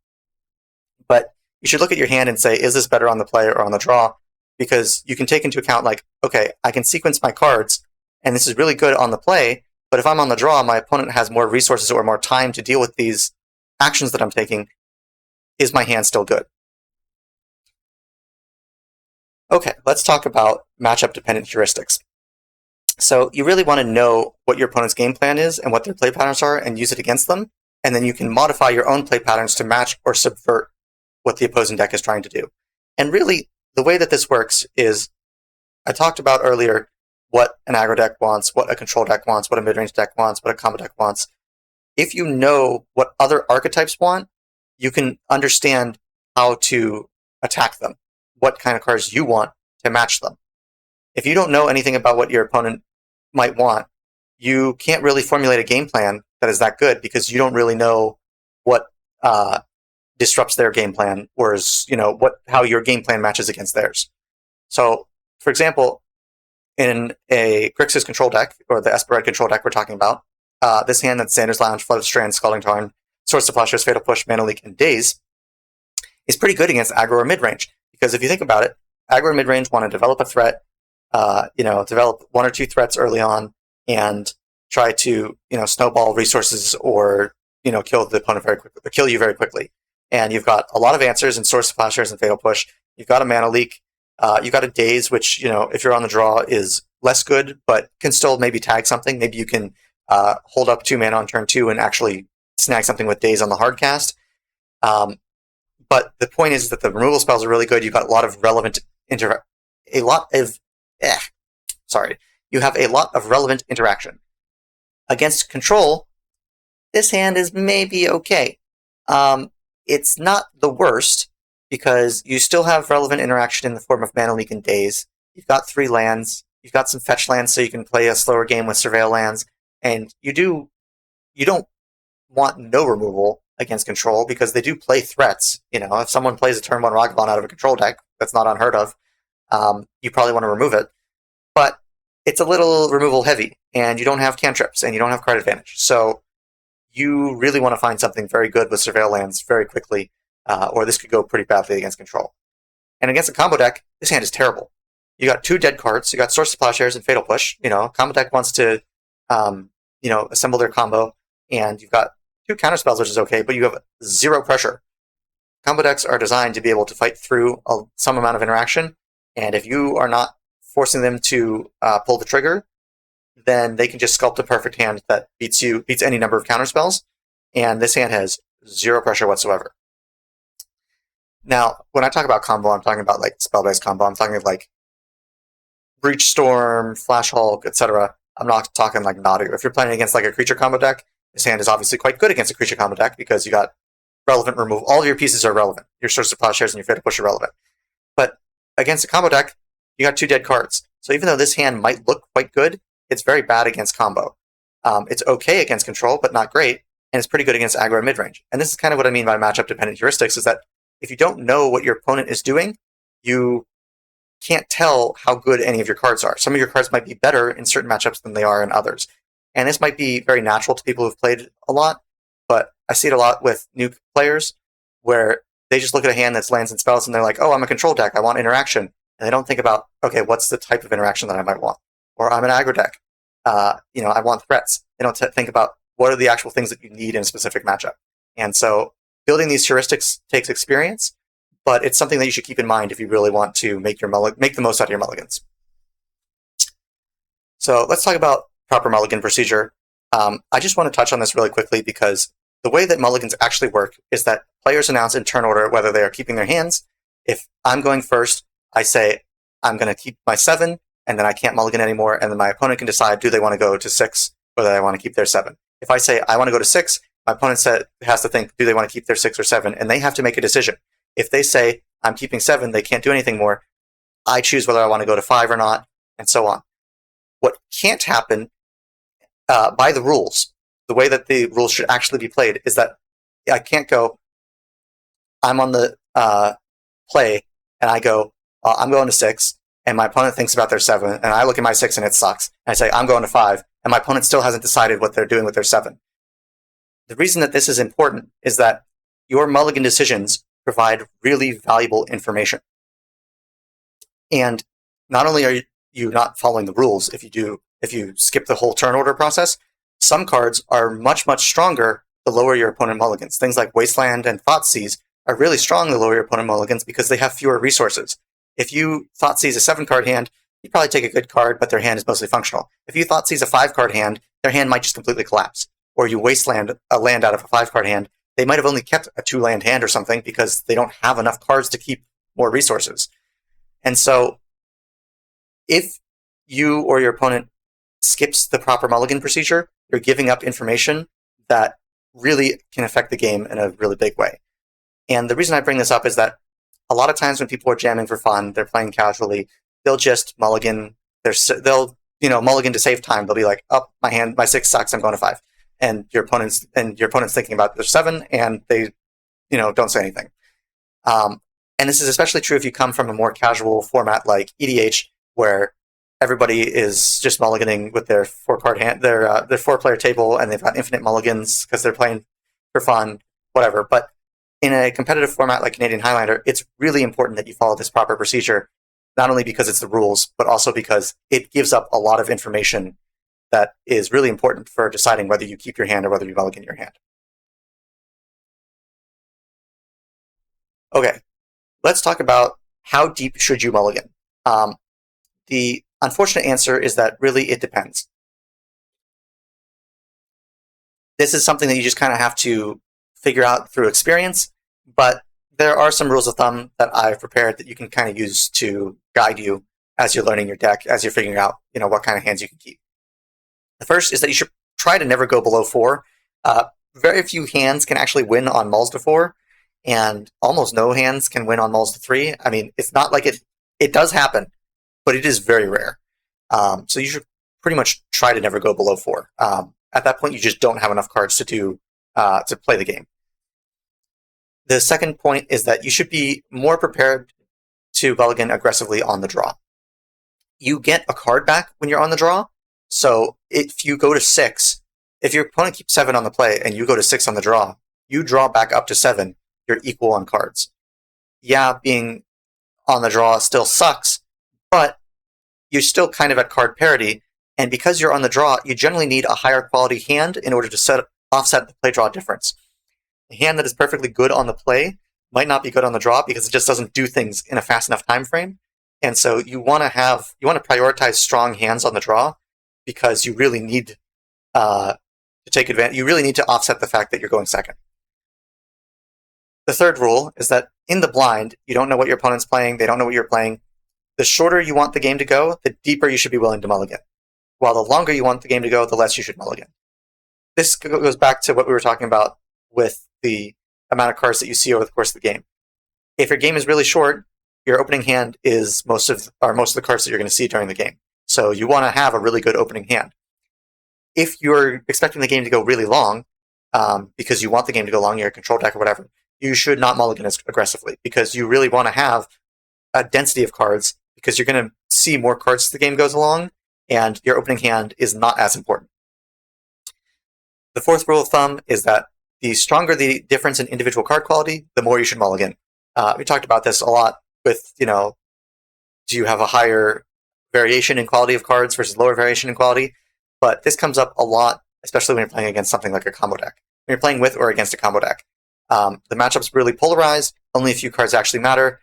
But you should look at your hand and say, is this better on the play or on the draw? Because you can take into account, like, okay, I can sequence my cards, and this is really good on the play, but if I'm on the draw, my opponent has more resources or more time to deal with these actions that I'm taking. Is my hand still good? Okay, let's talk about matchup-dependent heuristics. So you really want to know what your opponent's game plan is and what their play patterns are and use it against them, and then you can modify your own play patterns to match or subvert what the opposing deck is trying to do. And really, the way that this works is, I talked about earlier what an aggro deck wants, what a control deck wants, what a mid-range deck wants, what a combo deck wants. If you know what other archetypes want, you can understand how to attack them, what kind of cards you want to match them. If you don't know anything about what your opponent might want, you can't really formulate a game plan that is that good because you don't really know what disrupts their game plan or is, how your game plan matches against theirs. So, for example, in a Grixis control deck, or the Esper Red control deck we're talking about, this hand that's Xander's Lounge, Flood of Strands, Scalding Tarn, Swords to Plowshares, Fatal Push, Mana Leak, and Daze is pretty good against aggro or mid-range. Because if you think about it, aggro or mid-range want to develop a threat, develop one or two threats early on, and try to, snowball resources or, kill the opponent very quickly, or kill you very quickly. And you've got a lot of answers in Swords to Plowshares and Fatal Push. You've got a Mana Leak. You've got a Daze, which, if you're on the draw, is less good, but can still maybe tag something. Maybe you can hold up 2 mana on turn 2 and actually snag something with Daze on the hard cast. But the point is that the removal spells are really good. You've got a lot of relevant You have a lot of relevant interaction. Against control, this hand is maybe okay. It's not the worst, because you still have relevant interaction in the form of Mana Leak and Daze. You've got 3 lands. You've got some fetch lands, so you can play a slower game with Surveil lands. And you don't want no removal against control, because they do play threats. If someone plays a turn 1 Ragavan out of a control deck, that's not unheard of. You probably want to remove it. But it's a little removal heavy, and you don't have cantrips, and you don't have card advantage. So you really want to find something very good with Surveil lands very quickly, or this could go pretty badly against control. And against a combo deck, this hand is terrible. You got 2 dead cards. You got Swords to Plowshares and Fatal Push. Combo deck wants to, assemble their combo, and you've got 2 counterspells, which is okay, but you have 0 pressure. Combo decks are designed to be able to fight through some amount of interaction, and if you are not forcing them to pull the trigger, then they can just sculpt a perfect hand that beats any number of counterspells, and this hand has 0 pressure whatsoever. Now, when I talk about combo, I'm talking about spell-based combo. I'm talking of Breach Storm, Flash Hulk, etc. I'm not talking Nadu. If you're playing against a creature combo deck, this hand is obviously quite good against a creature combo deck because you got relevant removal. All of your pieces are relevant. Your Swords to Plowshares and your Fatal Push are relevant. But against a combo deck, you got 2 dead cards. So even though this hand might look quite good, it's very bad against combo. It's okay against control, but not great, and it's pretty good against aggro and midrange. And this is kind of what I mean by matchup-dependent heuristics, is that if you don't know what your opponent is doing, you can't tell how good any of your cards are. Some of your cards might be better in certain matchups than they are in others. And this might be very natural to people who've played a lot, but I see it a lot with new players where they just look at a hand that's lands and spells and they're like, oh, I'm a control deck, I want interaction. And they don't think about, okay, what's the type of interaction that I might want? Or I'm an aggro deck. I want threats. They don't think about what are the actual things that you need in a specific matchup. And so building these heuristics takes experience, but it's something that you should keep in mind if you really want to make the most out of your mulligans. So let's talk about proper mulligan procedure. I just want to touch on this really quickly because the way that mulligans actually work is that players announce in turn order whether they are keeping their hands. If I'm going first, I say I'm going to keep my 7, and then I can't mulligan anymore, and then my opponent can decide, do they want to go to 6, or do they want to keep their 7. If I say I want to go to 6, my opponent has to think, do they want to keep their 6 or 7, and they have to make a decision. If they say, I'm keeping 7, they can't do anything more, I choose whether I want to go to 5 or not, and so on. What can't happen by the rules, the way that the rules should actually be played, is that I can't go, I'm on the play, and I go, I'm going to 6, and my opponent thinks about their 7, and I look at my 6 and it sucks. And I say, I'm going to 5, and and my opponent still hasn't decided what they're doing with their 7. The reason that this is important is that your mulligan decisions provide really valuable information. And not only are you not following the rules if you skip the whole turn order process, some cards are much, much stronger the lower your opponent mulligans. Things like Wasteland and Thoughtseize are really strong the lower your opponent mulligans because they have fewer resources. If you Thoughtseize a 7-card hand, you probably take a good card, but their hand is mostly functional. If you Thoughtseize a 5-card hand, their hand might just completely collapse. Or you Wasteland a land out of a 5-card hand, they might have only kept a 2-land hand or something because they don't have enough cards to keep more resources. And so, if you or your opponent skips the proper mulligan procedure, you're giving up information that really can affect the game in a really big way. And the reason I bring this up is that a lot of times when people are jamming for fun, they're playing casually, they'll just mulligan. They'll mulligan to save time. They'll be like, "Oh, my 6 sucks. I'm going to 5." And your opponent's thinking about their 7, and they, don't say anything. And this is especially true if you come from a more casual format like EDH, where everybody is just mulliganing with their 4-card hand, their 4-player table, and they've got infinite mulligans because they're playing for fun, whatever. But in a competitive format like Canadian Highlander, it's really important that you follow this proper procedure, not only because it's the rules, but also because it gives up a lot of information that is really important for deciding whether you keep your hand or whether you mulligan your hand. Okay, let's talk about how deep should you mulligan. The unfortunate answer is that really it depends. This is something that you just kind of have to figure out through experience, but there are some rules of thumb that I've prepared that you can kind of use to guide you as you're learning your deck, as you're figuring out, what kind of hands you can keep. The first is that you should try to never go below 4. Very few hands can actually win on mulls to 4, and almost no hands can win on mulls to 3. I mean, it's not like it does happen, but it is very rare. So you should pretty much try to never go below 4. At that point, you just don't have enough cards to play the game. The second point is that you should be more prepared to mulligan aggressively on the draw. You get a card back when you're on the draw. So if you go to 6, if your opponent keeps 7 on the play and you go to 6 on the draw, you draw back up to 7, you're equal on cards. Yeah, being on the draw still sucks, but you're still kind of at card parity, and because you're on the draw, you generally need a higher quality hand in order to offset the play draw difference. A hand that is perfectly good on the play might not be good on the draw because it just doesn't do things in a fast enough time frame. And so you want to prioritize strong hands on the draw because you really need to take advantage. You really need to offset the fact that you're going second. The third rule is that in the blind, you don't know what your opponent's playing. They don't know what you're playing. The shorter you want the game to go, the deeper you should be willing to mulligan. While the longer you want the game to go, the less you should mulligan. This goes back to what we were talking about with the amount of cards that you see over the course of the game. If your game is really short, your opening hand is most of the cards that you're going to see during the game. So you want to have a really good opening hand. If you're expecting the game to go really long, because you want the game to go long, you're a control deck or whatever, you should not mulligan as aggressively because you really want to have a density of cards because you're going to see more cards as the game goes along, and your opening hand is not as important. The fourth rule of thumb is that the stronger the difference in individual card quality, the more you should mulligan. We talked about this a lot with, do you have a higher variation in quality of cards versus lower variation in quality? But this comes up a lot, especially when you're playing against something like a combo deck. When you're playing with or against a combo deck. The matchup's really polarized, only a few cards actually matter.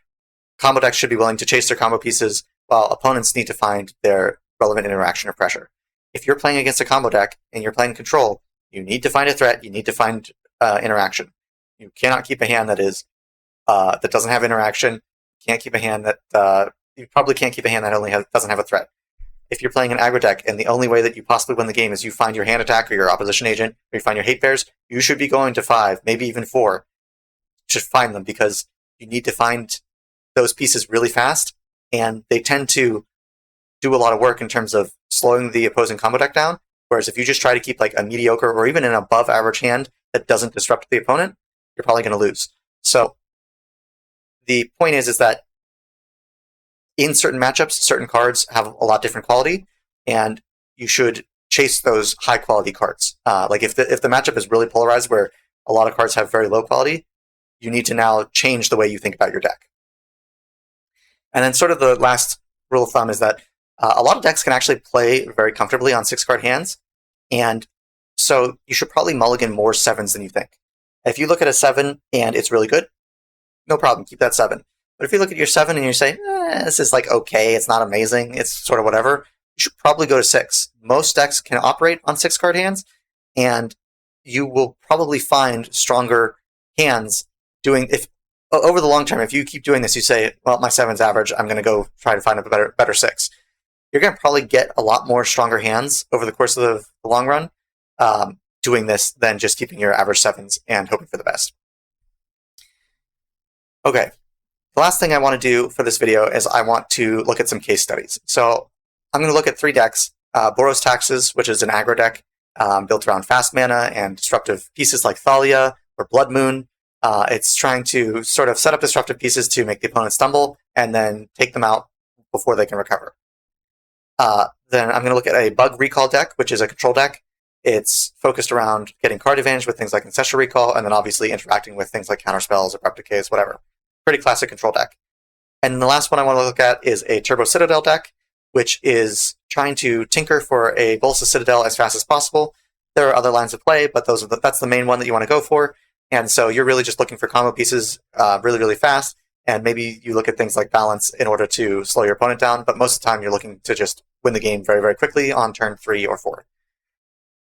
Combo decks should be willing to chase their combo pieces, while opponents need to find their relevant interaction or pressure. If you're playing against a combo deck and you're playing control, you need to find a threat, you need to find interaction. You cannot keep a hand that doesn't have interaction. You can't keep a hand you probably can't keep a hand that doesn't have a threat. If you're playing an aggro deck and the only way that you possibly win the game is you find your hand attack or your opposition agent, or you find your hate bears, you should be going to 5, maybe even 4, to find them because you need to find those pieces really fast, and they tend to do a lot of work in terms of slowing the opposing combo deck down, whereas if you just try to keep like a mediocre or even an above average hand that doesn't disrupt the opponent, you're probably going to lose. So the point is that in certain matchups, certain cards have a lot different quality, and you should chase those high quality cards. Like if the matchup is really polarized where a lot of cards have very low quality, you need to now change the way you think about your deck. And then sort of the last rule of thumb is that a lot of decks can actually play very comfortably on 6-card hands, and so you should probably mulligan more 7s than you think. If you look at a 7 and it's really good, no problem, keep that 7. But if you look at your 7 and you say, this is like okay, it's not amazing, it's sort of whatever, you should probably go to 6. Most decks can operate on 6-card hands, and you will probably find stronger hands doing, if over the long term, if you keep doing this, you say, well, my 7's average, I'm going to go try to find a better 6. You're going to probably get a lot more stronger hands over the course of the long run doing this than just keeping your average 7s and hoping for the best. Okay, the last thing I want to do for this video is I want to look at some case studies. So I'm going to look at 3 decks. Boros Taxes, which is an aggro deck built around fast mana and disruptive pieces like Thalia or Blood Moon. It's trying to sort of set up disruptive pieces to make the opponent stumble and then take them out before they can recover. Then I'm going to look at a Bug Recall deck, which is a control deck. It's focused around getting card advantage with things like Ancestral Recall, and then obviously interacting with things like counterspells, abrupt decays, whatever. Pretty classic control deck. And the last one I want to look at is a Turbo Citadel deck, which is trying to tinker for a Boros Citadel as fast as possible. There are other lines of play, but that's the main one that you want to go for. And so you're really just looking for combo pieces really, really fast. And maybe you look at things like balance in order to slow your opponent down. But most of the time, you're looking to just win the game very, very quickly on turn 3 or 4.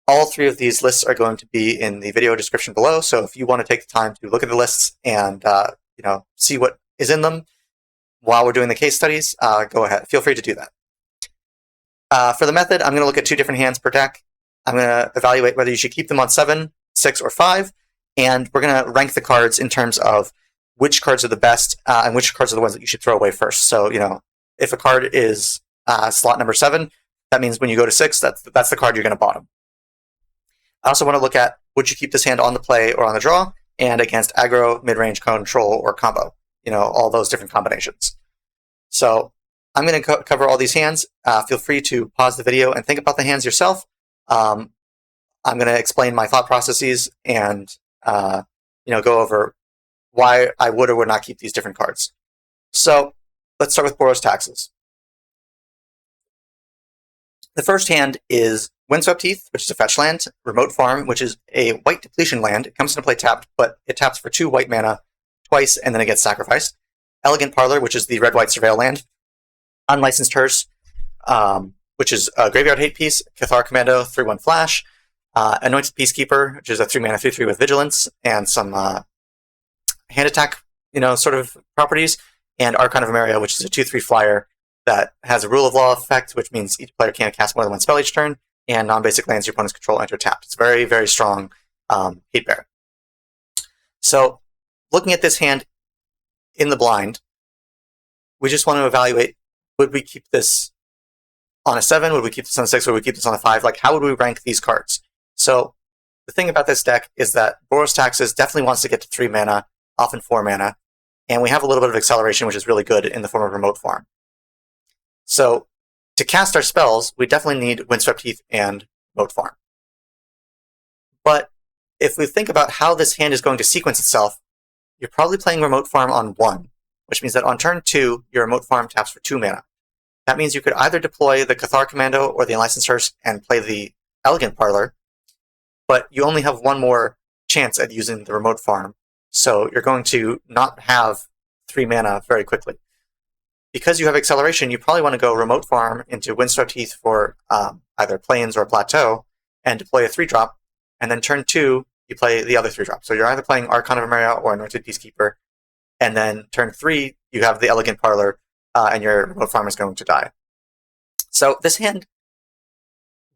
All 3 of these lists are going to be in the video description below. So if you want to take the time to look at the lists and see what is in them while we're doing the case studies, go ahead. Feel free to do that. For the method, I'm going to look at 2 different hands per deck. I'm going to evaluate whether you should keep them on 7, 6, or 5. And we're going to rank the cards in terms of which cards are the best and which cards are the ones that you should throw away first. So, if a card is slot number 7, that means when you go to 6, that's the card you're going to bottom. I also want to look at, would you keep this hand on the play or on the draw, and against aggro, mid-range, control, or combo. All those different combinations. So I'm going to cover all these hands. Feel free to pause the video and think about the hands yourself. I'm going to explain my thought processes and go over why I would or would not keep these different cards. So let's start with Boros Taxes. The first hand is Windswept Heath, which is a fetch land, Remote Farm, which is a white depletion land. It comes into play tapped, but it taps for 2 white mana twice, and then it gets sacrificed. Elegant Parlor, which is the red-white surveil land. Unlicensed Hearse, which is a graveyard hate piece. Cathar Commando, 3/1 flash. Anointed Peacekeeper, which is a 3 mana 3/3 with vigilance and some hand attack, sort of properties. And Archon of Emeria, which is a 2/3 flyer that has a rule of law effect, which means each player can't cast more than 1 spell each turn, and non-basic lands your opponent's control enter tapped. It's very, very strong hate bear. So, looking at this hand in the blind, we just want to evaluate, would we keep this on a 7? Would we keep this on a 6? Would we keep this on a 5? Like, how would we rank these cards? So, the thing about this deck is that Boros Taxes definitely wants to get to 3 mana, often 4 mana, and we have a little bit of acceleration, which is really good in the form of Remote Farm. So, to cast our spells, we definitely need Windswept Heath and Remote Farm. But if we think about how this hand is going to sequence itself, you're probably playing Remote Farm on 1, which means that on turn 2, your Remote Farm taps for 2 mana. That means you could either deploy the Cathar Commando or the Unlicensed Hearse and play the Elegant Parlor, but you only have 1 more chance at using the Remote Farm, so you're going to not have 3 mana very quickly. Because you have acceleration, you probably want to go Remote Farm into Windswept Heath for either Plains or Plateau, and deploy a 3-drop, and then turn 2, you play the other 3-drop. So you're either playing Archon of Emeria or Anointed Peacekeeper, and then turn 3, you have the Elegant Parlor, and your Remote Farm is going to die. So this hand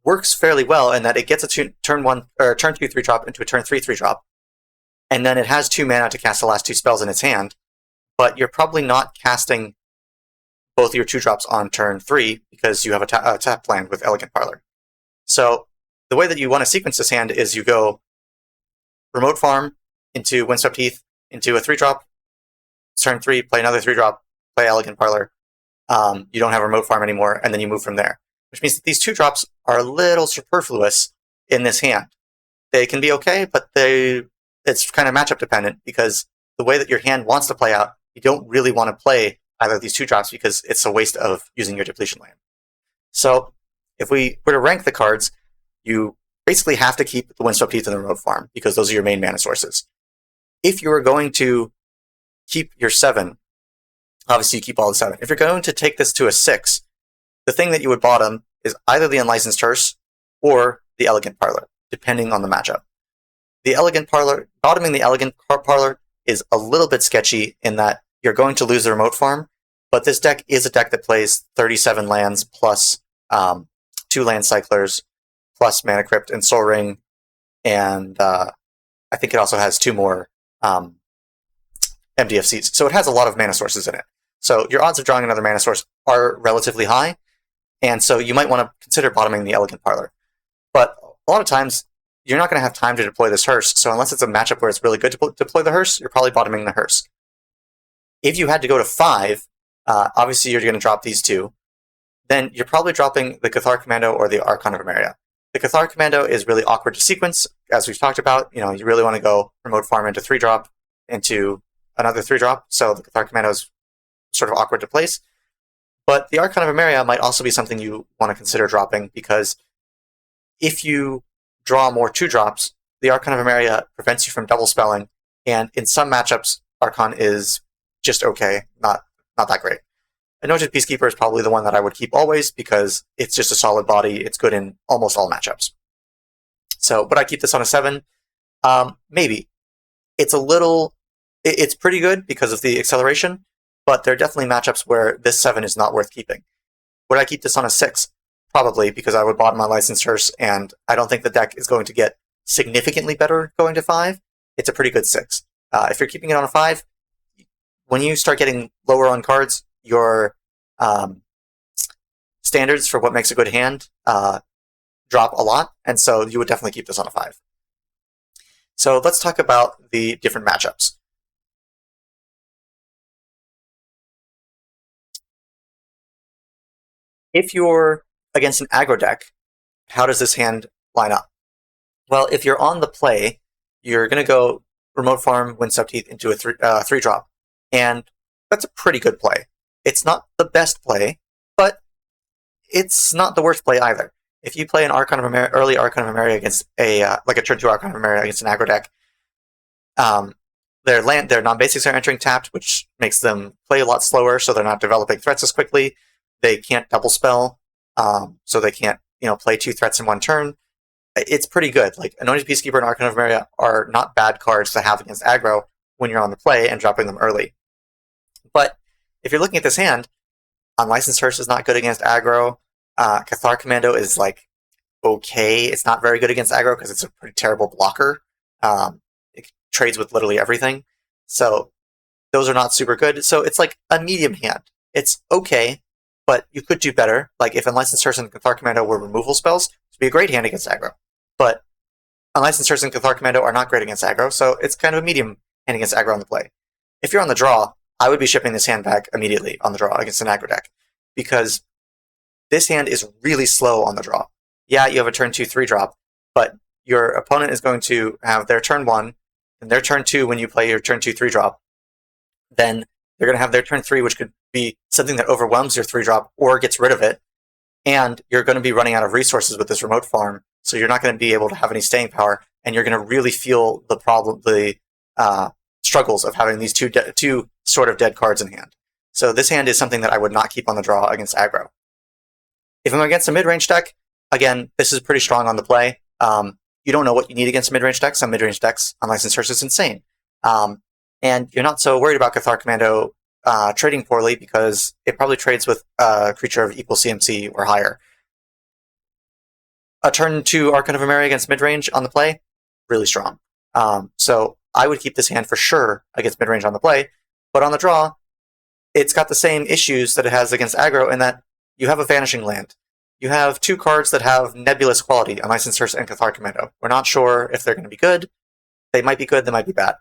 works fairly well in that it gets a turn 2 3-drop into a turn 3 3-drop, and then it has 2 mana to cast the last 2 spells in its hand, but you're probably not casting both your 2-drops on turn 3 because you have a tap land with Elegant Parlor. So the way that you want to sequence this hand is you go Remote Farm into Windswept Heath into a 3-drop, turn 3, play another 3-drop, play Elegant Parlor. You don't have Remote Farm anymore, and then you move from there. which means that these 2-drops are a little superfluous in this hand. They can be okay, but it's kind of matchup dependent, because the way that your hand wants to play out, you don't really want to play either of these 2-drops because it's a waste of using your depletion land. So if we were to rank the cards, you basically have to keep the Windswept Heath and the Remote Farm, because those are your main mana sources. If you are going to keep your 7, obviously you keep all the 7. If you're going to take this to a 6, the thing that you would bottom is either the Unlicensed Hearse or the Elegant Parlor, depending on the matchup. The Elegant Parlor, bottoming the Elegant Parlor is a little bit sketchy in that you're going to lose the Remote Farm, but this deck is a deck that plays 37 lands plus 2 Land Cyclers plus Mana Crypt and Soul Ring, and I think it also has 2 more MDFCs. So it has a lot of mana sources in it. So your odds of drawing another mana source are relatively high, and so you might want to consider bottoming the Elegant Parlor. But a lot of times, you're not going to have time to deploy this Hearse, so unless it's a matchup where it's really good to deploy the Hearse, you're probably bottoming the Hearse. If you had to go to 5, obviously you're going to drop these 2, then you're probably dropping the Cathar Commando or the Archon of Emeria. The Cathar Commando is really awkward to sequence, as we've talked about. You really want to go Remote Farm into 3-drop, into another 3-drop, so the Cathar Commando is sort of awkward to place. But the Archon of Emeria might also be something you want to consider dropping, because if you draw more 2-drops, the Archon of Emeria prevents you from double spelling, and in some matchups, Archon is just okay, not that great. Anointed Peacekeeper is probably the one that I would keep always, because it's just a solid body. It's good in almost all matchups. So, would I keep this on a 7? Maybe. It's pretty good because of the acceleration, but there are definitely matchups where this 7 is not worth keeping. Would I keep this on a 6? Probably, because I would bottom my Licensed Hearse, and I don't think the deck is going to get significantly better going to 5. It's a pretty good 6. If you're keeping it on a 5, when you start getting lower on cards, your standards for what makes a good hand drop a lot, and so you would definitely keep this on a 5. So let's talk about the different matchups. If you're against an aggro deck, how does this hand line up? Well, if you're on the play, you're going to go Remote Farm Windswept Heath into a 3-drop, and that's a pretty good play. It's not the best play, but it's not the worst play either. If you play an early Archon of Emeria against like a turn 2 Archon of Emeria against an aggro deck, their non-basics are entering tapped, which makes them play a lot slower, so they're not developing threats as quickly. They can't double spell, so they can't play 2 threats in one turn. It's pretty good. Like Anointed Peacekeeper and Archon of Emeria are not bad cards to have against aggro when you're on the play and dropping them early. But if you're looking at this hand, Unlicensed Hearse is not good against aggro. Cathar Commando is like okay. It's not very good against aggro because it's a pretty terrible blocker. It trades with literally everything. So those are not super good. So it's like a medium hand. It's okay, but you could do better. Like if Unlicensed Hearse and Cathar Commando were removal spells, it would be a great hand against aggro. But Unlicensed Hearse and Cathar Commando are not great against aggro, so it's kind of a medium hand against aggro on the play. If you're on the draw, I would be shipping this hand back immediately on the draw against an aggro deck, because this hand is really slow on the draw. Yeah, you have a turn 2 3-drop, but your opponent is going to have their turn 1, and their turn 2 when you play your turn 2 3-drop. Then they're going to have their turn 3, which could be something that overwhelms your 3-drop or gets rid of it, and you're going to be running out of resources with this Remote Farm, so you're not going to be able to have any staying power, and you're going to really feel the struggles of having these two sort of dead cards in hand. So this hand is something that I would not keep on the draw against aggro. If I'm against a mid-range deck, again, this is pretty strong on the play. You don't know what you need against a mid-range deck. Some mid-range decks, Unlicensed Hearse is insane. And you're not so worried about Cathar Commando trading poorly because it probably trades with a creature of equal CMC or higher. A turn 2 Archon of Emeria against mid-range on the play, really strong. So I would keep this hand for sure against mid-range on the play, but on the draw, it's got the same issues that it has against aggro in that you have a Vanishing Land. You have 2 cards that have nebulous quality, Unlicensed Hearse and Cathar Commando. We're not sure if they're going to be good. They might be good, they might be bad.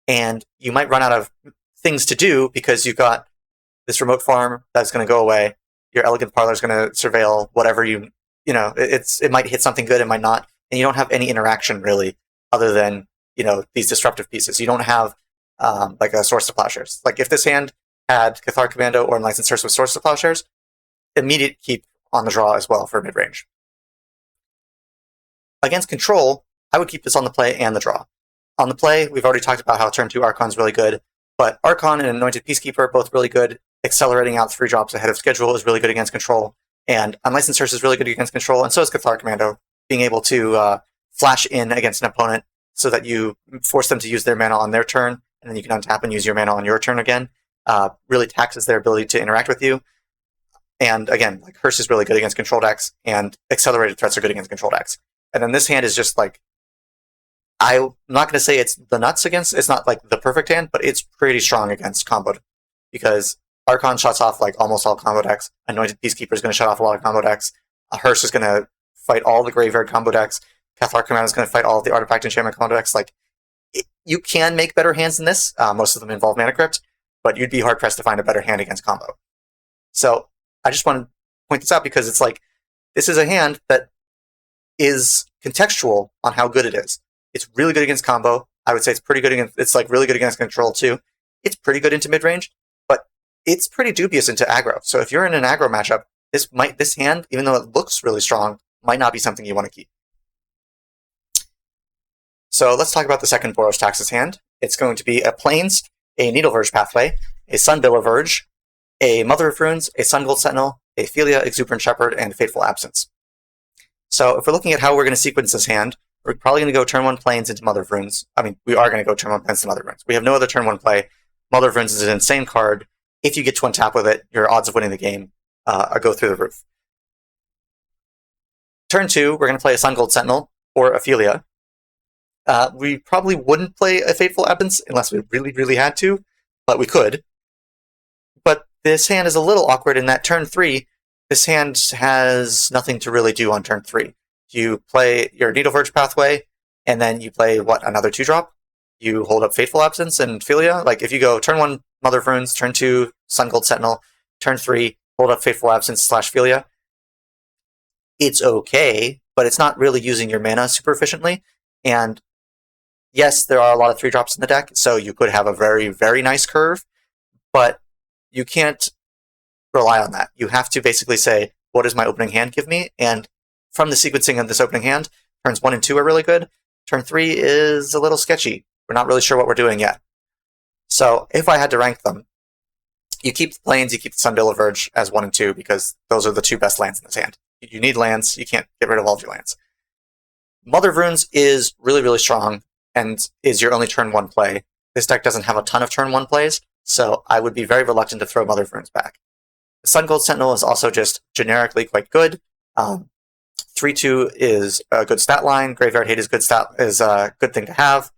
And you might run out of things to do because you've got this Remote Farm that's going to go away. Your Elegant Parlor is going to surveil whatever it might hit something good, it might not, and you don't have any interaction really other than these disruptive pieces. You don't have like a Source to Plowshares. Like if this hand had Cathar Commando or Unlicensed Source with Source to Plowshares, immediate keep on the draw as well for mid range. Against control, I would keep this on the play and the draw. On the play, we've already talked about how turn 2 Archon's really good, but Archon and Anointed Peacekeeper are both really good. Accelerating out 3 drops ahead of schedule is really good against control, and Unlicensed Source is really good against control, and so is Cathar Commando. Being able to flash in against an opponent so that you force them to use their mana on their turn, and then you can untap and use your mana on your turn again, really taxes their ability to interact with you. And again, like Hearse is really good against control decks, and accelerated threats are good against control decks. And then this hand is just like, I'm not going to say it's the nuts against, it's not like the perfect hand, but it's pretty strong against combo, because Archon shuts off like almost all combo decks. Anointed Peacekeeper is going to shut off a lot of combo decks. Hearse is going to fight all the graveyard combo decks. Cathar Commando is going to fight all of the artifact enchantment combo decks. Like, you can make better hands than this. Most of them involve Mana Crypt, but you'd be hard pressed to find a better hand against combo. So I just want to point this out because it's like, this is a hand that is contextual on how good it is. It's really good against combo. I would say it's pretty good against, it's like really good against control too. It's pretty good into mid range, but it's pretty dubious into aggro. So if you're in an aggro matchup, this hand, even though it looks really strong, might not be something you want to keep. So let's talk about the second Boros Taxes hand. It's going to be a Plains, a Needle Verge Pathway, a Sunbillow Verge, a Mother of Runes, a Sungold Sentinel, a Philia, Exuberant Shepherd, and Fateful Absence. So if we're looking at how we're going to sequence this hand, we're probably going to go turn 1 Plains into Mother of Runes. I mean, we are going to go turn 1 Plains into Mother of Runes. We have no other turn 1 play. Mother of Runes is an insane card. If you get to untap with it, your odds of winning the game go through the roof. Turn 2, we're going to play a Sungold Sentinel or a Philia. We probably wouldn't play a Fateful Absence unless we really, really had to, but we could. But this hand is a little awkward in that turn 3, this hand has nothing to really do on turn 3. You play your Needle Verge Pathway, and then you play, another 2-drop? You hold up Fateful Absence and Philia? Like, if you go turn 1, Mother of Runes, turn 2, Sungold Sentinel, turn 3, hold up Fateful Absence / Philia, it's okay, but it's not really using your mana super efficiently. And yes, there are a lot of 3-drops in the deck, so you could have a very, very nice curve, but you can't rely on that. You have to basically say, what does my opening hand give me? And from the sequencing of this opening hand, turns 1 and 2 are really good. Turn 3 is a little sketchy. We're not really sure what we're doing yet. So if I had to rank them, you keep the Plains, you keep the Sunbillow Verge as 1 and 2, because those are the 2 best lands in this hand. You need lands, you can't get rid of all of your lands. Mother of Runes is really, really strong, and is your only turn 1 play. This deck doesn't have a ton of turn 1 plays, so I would be very reluctant to throw Mother of Runes back. The Sungold Sentinel is also just generically quite good. 3/2 is a good stat line. Graveyard Hate is a good thing to have.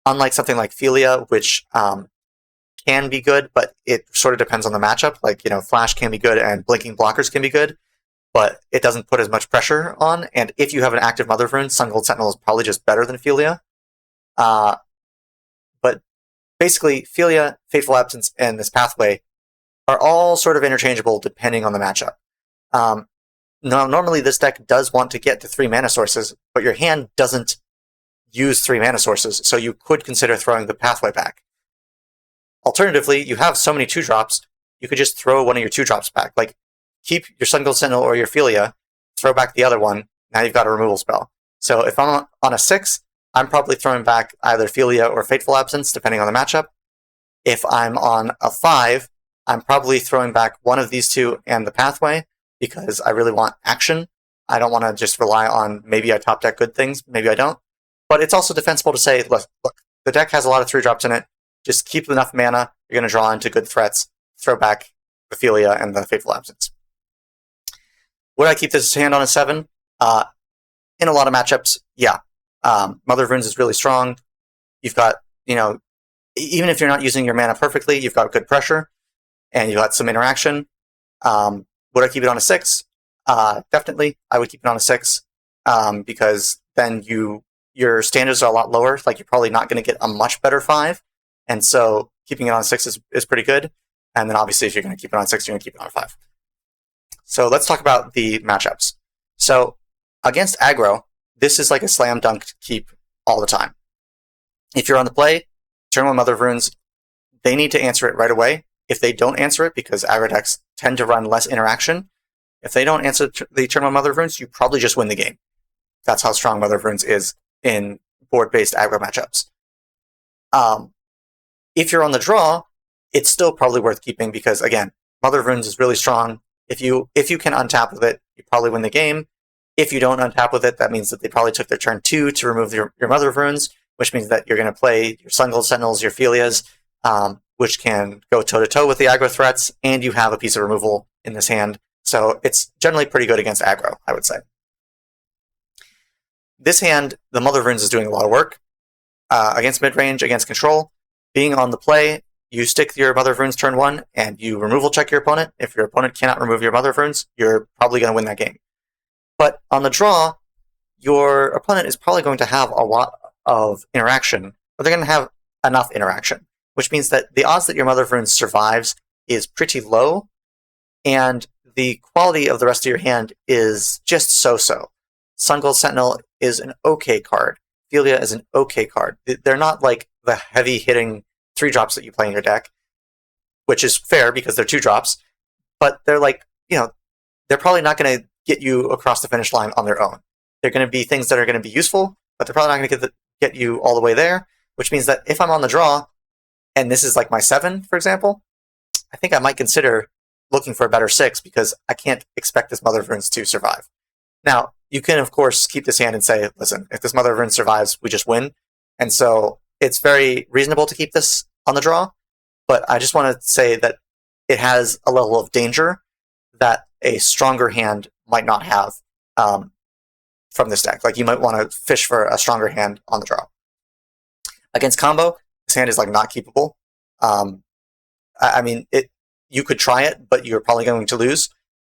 Unlike something like Philia, which can be good, but it sort of depends on the matchup. Like, Flash can be good and Blinking Blockers can be good, but it doesn't put as much pressure on. And if you have an active Mother of Runes, Sungold Sentinel is probably just better than Philia. But basically, Philia, Fateful Absence, and this Pathway are all sort of interchangeable depending on the matchup. Now, normally this deck does want to get to 3 mana sources, but your hand doesn't use 3 mana sources, so you could consider throwing the Pathway back. Alternatively, you have so many 2-drops, you could just throw one of your 2-drops back. Like, keep your Sungold Sentinel or your Philia, throw back the other one, now you've got a removal spell. So if I'm on a 6, I'm probably throwing back either Philia or Fateful Absence, depending on the matchup. If I'm on a 5, I'm probably throwing back one of these 2 and the Pathway, because I really want action. I don't want to just rely on maybe I top deck good things, maybe I don't. But it's also defensible to say, look, the deck has a lot of 3-drops in it. Just keep enough mana, you're going to draw into good threats, throw back the Philia and the Fateful Absence. Would I keep this hand on a 7? In a lot of matchups, yeah. Mother of Runes is really strong. You've got, even if you're not using your mana perfectly, you've got good pressure, and you've got some interaction. Would I keep it on a 6? Definitely, I would keep it on a 6, because then your standards are a lot lower. Like, you're probably not going to get a much better 5, and so keeping it on 6 is pretty good. And then obviously, if you're going to keep it on 6, you're going to keep it on 5. So let's talk about the matchups. So against aggro, this is like a slam dunk to keep all the time. If you're on the play, turn 1 Mother of Runes, they need to answer it right away. If they don't answer it, because aggro decks tend to run less interaction, if they don't answer the turn 1 Mother of Runes, you probably just win the game. That's how strong Mother of Runes is in board-based aggro matchups. If you're on the draw, it's still probably worth keeping because, again, Mother of Runes is really strong. If you can untap with it, you probably win the game. If you don't untap with it, that means that they probably took their turn 2 to remove your Mother of Runes, which means that you're going to play your Sun Gold Sentinels, your Phelias, which can go toe-to-toe with the aggro threats, and you have a piece of removal in this hand. So it's generally pretty good against aggro, I would say. This hand, the Mother of Runes is doing a lot of work. Against mid-range, against control, being on the play, you stick your Mother of Runes turn 1, and you removal check your opponent. If your opponent cannot remove your Mother of Runes, you're probably going to win that game. But on the draw, your opponent is probably going to have a lot of interaction, but they're going to have enough interaction, which means that the odds that your Mother of Runes survives is pretty low, and the quality of the rest of your hand is just so-so. Sun Gold Sentinel is an okay card. Philia is an okay card. They're not like the heavy-hitting 3-drops that you play in your deck, which is fair because they're 2-drops, but they're like, they're probably not going to get you across the finish line on their own. They're going to be things that are going to be useful, but they're probably not going to get you all the way there, which means that if I'm on the draw, and this is like my 7, for example, I think I might consider looking for a better 6 because I can't expect this Mother of Runes to survive. Now, you can, of course, keep this hand and say, listen, if this Mother of Runes survives, we just win. And so it's very reasonable to keep this on the draw, but I just want to say that it has a level of danger that a stronger hand might not have from this deck. Like, you might want to fish for a stronger hand on the draw. Against combo, this hand is like not keepable. I mean, you could try it, but you're probably going to lose.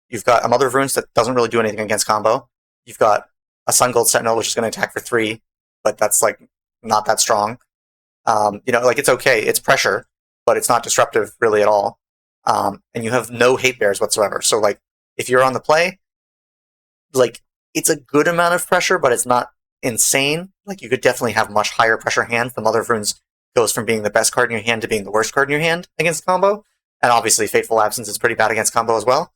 You've got a Mother of Runes that doesn't really do anything against combo. You've got a Sun Gold Sentinel, which is going to attack for 3, but that's like not that strong. Like, it's okay. It's pressure, but it's not disruptive really at all. And you have no hate bears whatsoever. So, like, if you're on the play, like, it's a good amount of pressure, but it's not insane. Like, you could definitely have much higher pressure hands. The Mother of Runes goes from being the best card in your hand to being the worst card in your hand against combo. And obviously, Fateful Absence is pretty bad against combo as well.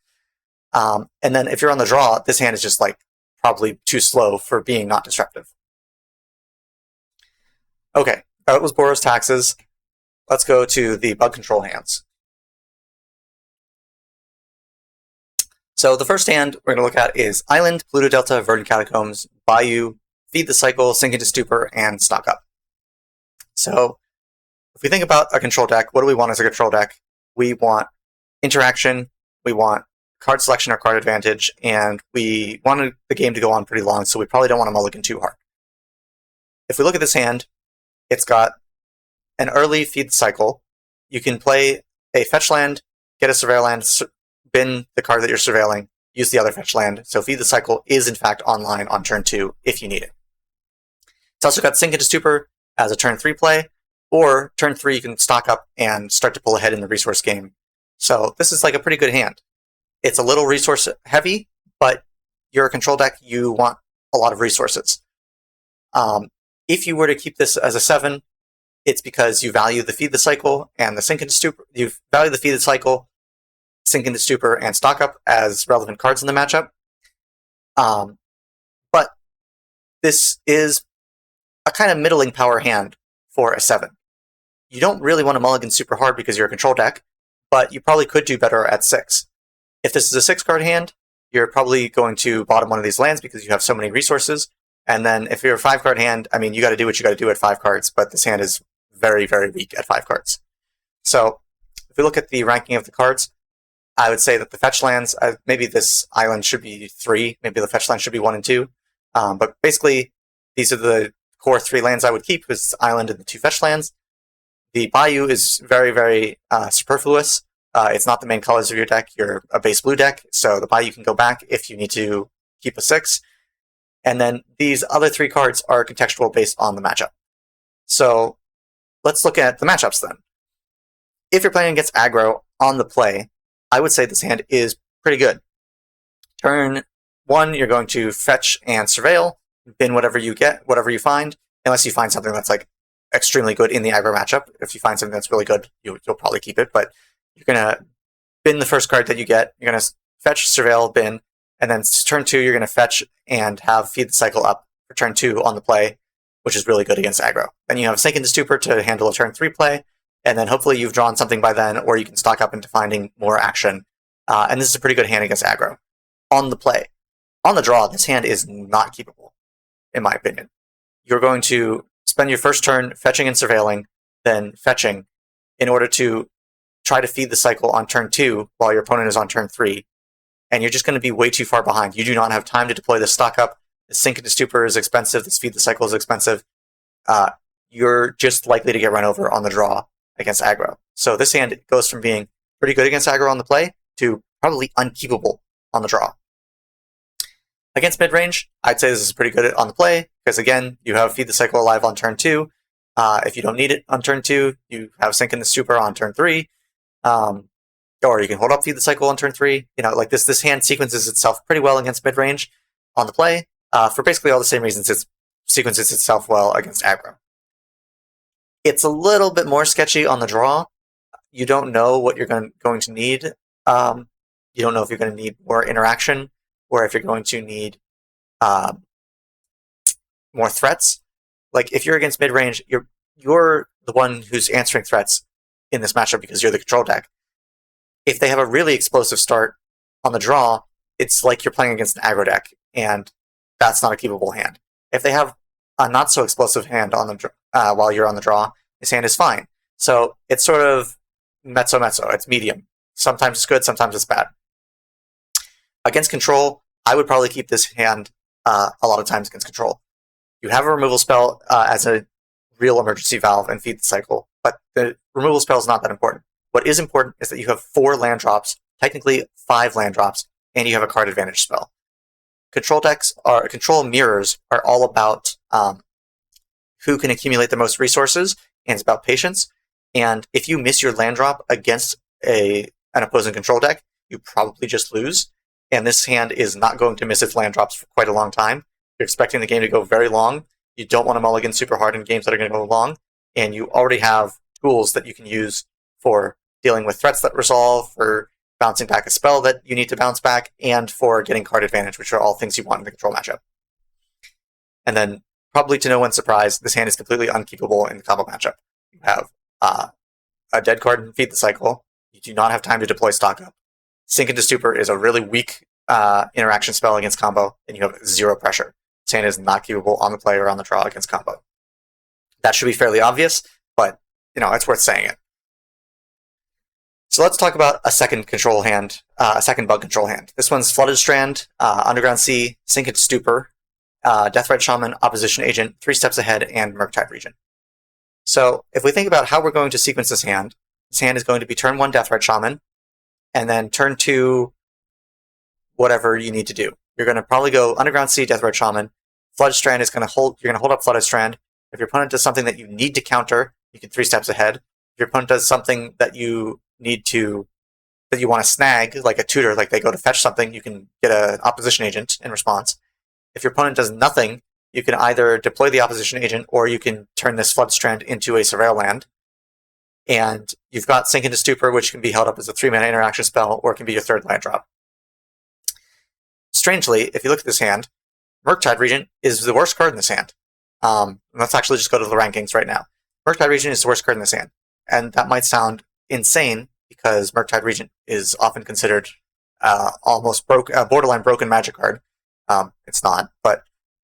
And then if you're on the draw, this hand is just like probably too slow for being not disruptive. Okay, that was Boros Taxes. Let's go to the bug control hands. So the first hand we're going to look at is Island, Pluto Delta, Verdant Catacombs, Bayou, Feed the Cycle, Sink into Stupor, and Stock Up. So if we think about a control deck, what do we want as a control deck? We want interaction, we want card selection or card advantage, and we want the game to go on pretty long, so we probably don't want to mulligan too hard. If we look at this hand, it's got an early Feed the Cycle. You can play a fetch land, get a surveil land, bin the card that you're surveilling, use the other fetch land. So Feed the Cycle is in fact online on turn 2 if you need it. It's also got Sink into Stupor as a turn 3 play, or turn 3 you can stock up and start to pull ahead in the resource game. So this is like a pretty good hand. It's a little resource heavy, but you're a control deck, you want a lot of resources. If you were to keep this as a 7, it's because you value the Feed the Cycle and the Sink into Stupor. You value the Feed the Cycle, Sink into Stupor, and Stock Up as relevant cards in the matchup. But this is a kind of middling power hand for a 7. You don't really want to mulligan super hard because you're a control deck, but you probably could do better at 6. If this is a 6-card hand, you're probably going to bottom one of these lands because you have so many resources. And then if you're a 5-card hand, I mean, you got to do what you got to do at 5 cards, but this hand is very, very weak at 5 cards. So if we look at the ranking of the cards, I would say that the fetch lands, maybe this island should be 3, maybe the fetch land should be 1 and 2. But basically, these are the core 3 lands I would keep, is island and the 2 fetch lands. The Bayou is very, very superfluous. It's not the main colors of your deck. You're a base blue deck, so the Bayou can go back if you need to keep a 6. And then these other 3 cards are contextual based on the matchup. So let's look at the matchups then. If you're playing against aggro on the play, I would say this hand is pretty good. Turn 1, you're going to fetch and surveil, bin whatever you get, whatever you find, unless you find something that's like extremely good in the aggro matchup. If you find something that's really good, you'll probably keep it, but you're going to bin the first card that you get, you're going to fetch, surveil, bin, and then turn 2, you're going to fetch and have feed the cycle up for turn 2 on the play, which is really good against aggro. Then you have Sink into Stupor to handle a turn 3 play, and then hopefully you've drawn something by then, or you can stock up into finding more action. And this is a pretty good hand against aggro. On the play. On the draw, this hand is not keepable, in my opinion. You're going to spend your first turn fetching and surveilling, then fetching, in order to try to feed the cycle on turn 2 while your opponent is on turn 3. And you're just going to be way too far behind. You do not have time to deploy this stock up. The Sink into Stupor is expensive. This feed the cycle is expensive. You're just likely to get run over on the draw against aggro. So this hand goes from being pretty good against aggro on the play to probably unkeepable on the draw. Against mid-range, I'd say this is pretty good on the play, because again, you have feed the cycle alive on turn 2. If you don't need it on turn 2, you have Sink into Stupor on turn 3. Or you can hold up feed the cycle on turn 3. Like this hand sequences itself pretty well against mid-range on the play, for basically all the same reasons it sequences itself well against aggro. It's a little bit more sketchy on the draw. You don't know what you're going to need. You don't know if you're going to need more interaction, or if you're going to need more threats. Like if you're against mid-range, you're the one who's answering threats in this matchup because you're the control deck. If they have a really explosive start on the draw, it's like you're playing against an aggro deck, and that's not a keepable hand. If they have a not so explosive hand on the while you're on the draw, this hand is fine. So it's sort of mezzo. It's medium. Sometimes it's good, sometimes it's bad. Against control, I would probably keep this hand a lot of times against control. You have a removal spell as a real emergency valve and feed the cycle, but the removal spell is not that important. What is important is that you have 4 land drops, technically 5 land drops, and you have a card advantage spell. Control mirrors are all about who can accumulate the most resources, and it's about patience. And if you miss your land drop against an opposing control deck, you probably just lose. And this hand is not going to miss its land drops for quite a long time. You're expecting the game to go very long. You don't want to mulligan super hard in games that are going to go long, and you already have tools that you can use for dealing with threats that resolve, for bouncing back a spell that you need to bounce back, and for getting card advantage, which are all things you want in the control matchup. And then, probably to no one's surprise, this hand is completely unkeepable in the combo matchup. You have a dead card and feed the cycle. You do not have time to deploy stock up. Sink into Stupor is a really weak interaction spell against combo, and you have 0 pressure. This hand is not keepable on the play or on the draw against combo. That should be fairly obvious, but it's worth saying it. So let's talk about a second control hand, a second bug control hand. This one's Flooded Strand, Underground Sea, Sink into Stupor, Deathrite Shaman, Opposition Agent, 3 Steps Ahead, and Murktide Regent. So if we think about how we're going to sequence this hand is going to be turn 1 Deathrite Shaman, and then turn 2 whatever you need to do. You're going to probably go Underground Sea, Deathrite Shaman. Flooded Strand is going to hold. You're going to hold up Flooded Strand. If your opponent does something that you need to counter, you can 3 steps ahead. If your opponent does something that you want to snag, like a tutor, like they go to fetch something, you can get an opposition agent in response. If your opponent does nothing, you can either deploy the opposition agent, or you can turn this Flood Strand into a Surveil land. And you've got Sink into Stupor, which can be held up as a 3-mana interaction spell, or it can be your 3rd land drop. Strangely, if you look at this hand, Murktide Regent is the worst card in this hand. Let's actually just go to the rankings right now. Murktide Regent is the worst card in this hand. And that might sound insane, because Murktide Regent is often considered almost borderline broken magic card. It's not, but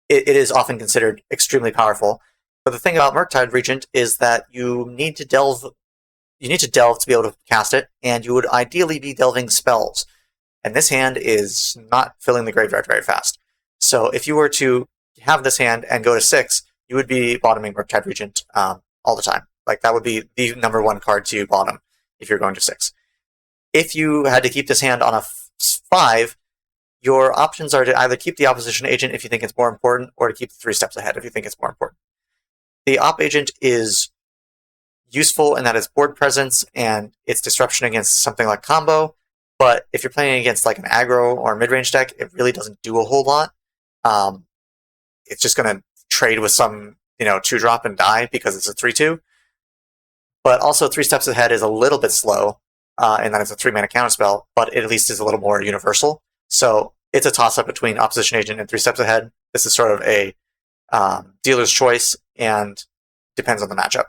it is often considered extremely powerful. But the thing about Murktide Regent is that you need to delve to be able to cast it, and you would ideally be delving spells. And this hand is not filling the graveyard very fast. So if you were to have this hand and go to 6, you would be bottoming Murktide Regent all the time. Like, that would be the number 1 card to bottom if you're going to 6. If you had to keep this hand on a 5, your options are to either keep the opposition agent if you think it's more important, or to keep the 3 steps ahead if you think it's more important. The op agent is useful in that it's board presence and it's disruption against something like combo, But if you're playing against like an aggro or mid-range deck, it really doesn't do a whole lot. It's just going to trade with some, 2-drop and die because it's a 3/2. But also 3 steps ahead is a little bit slow, and that it's a 3-mana counterspell, but it at least is a little more universal. So it's a toss-up between Opposition Agent and 3 steps ahead. This is sort of a dealer's choice and depends on the matchup.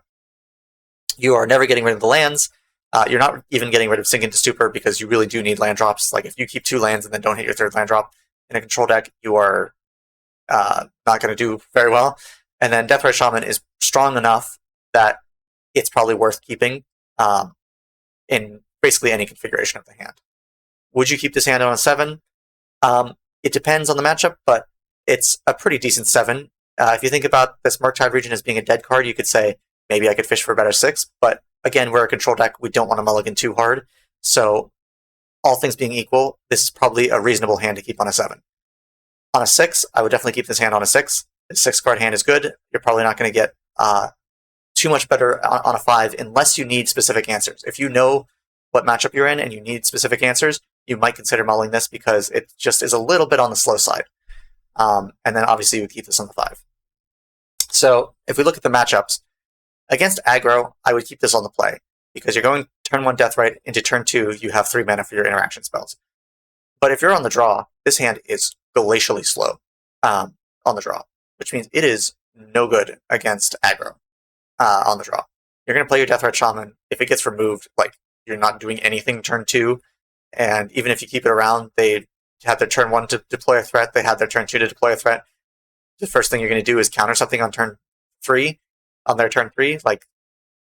You are never getting rid of the lands. You're not even getting rid of Sink into Stupor because you really do need land drops. Like if you keep 2 lands and then don't hit your 3rd land drop in a control deck, you are not going to do very well. And then Deathrite Shaman is strong enough that it's probably worth keeping in basically any configuration of the hand. Would you keep this hand on a 7? It depends on the matchup, but it's a pretty decent 7. If you think about this Murktide region as being a dead card, you could say, maybe I could fish for a better 6, but again, we're a control deck. We don't want to mulligan too hard. So all things being equal, this is probably a reasonable hand to keep on a 7. On a 6, I would definitely keep this hand on a 6. The 6-card hand is good. You're probably not going to get too much better on a 5 unless you need specific answers. If you know what matchup you're in and you need specific answers, you might consider mulling this because it just is a little bit on the slow side. And then obviously you would keep this on the 5. So if we look at the matchups, against aggro, I would keep this on the play because you're going turn 1 Deathrite into turn 2, you have 3 mana for your interaction spells. But if you're on the draw, this hand is glacially slow on the draw, which means it is no good against aggro on the draw. You're going to play your Deathrite Shaman. If it gets removed, like you're not doing anything turn 2, and even if you keep it around, they have their turn 1 to deploy a threat, they have their turn 2 to deploy a threat. The first thing you're going to do is counter something on turn 3, on their turn 3. Like,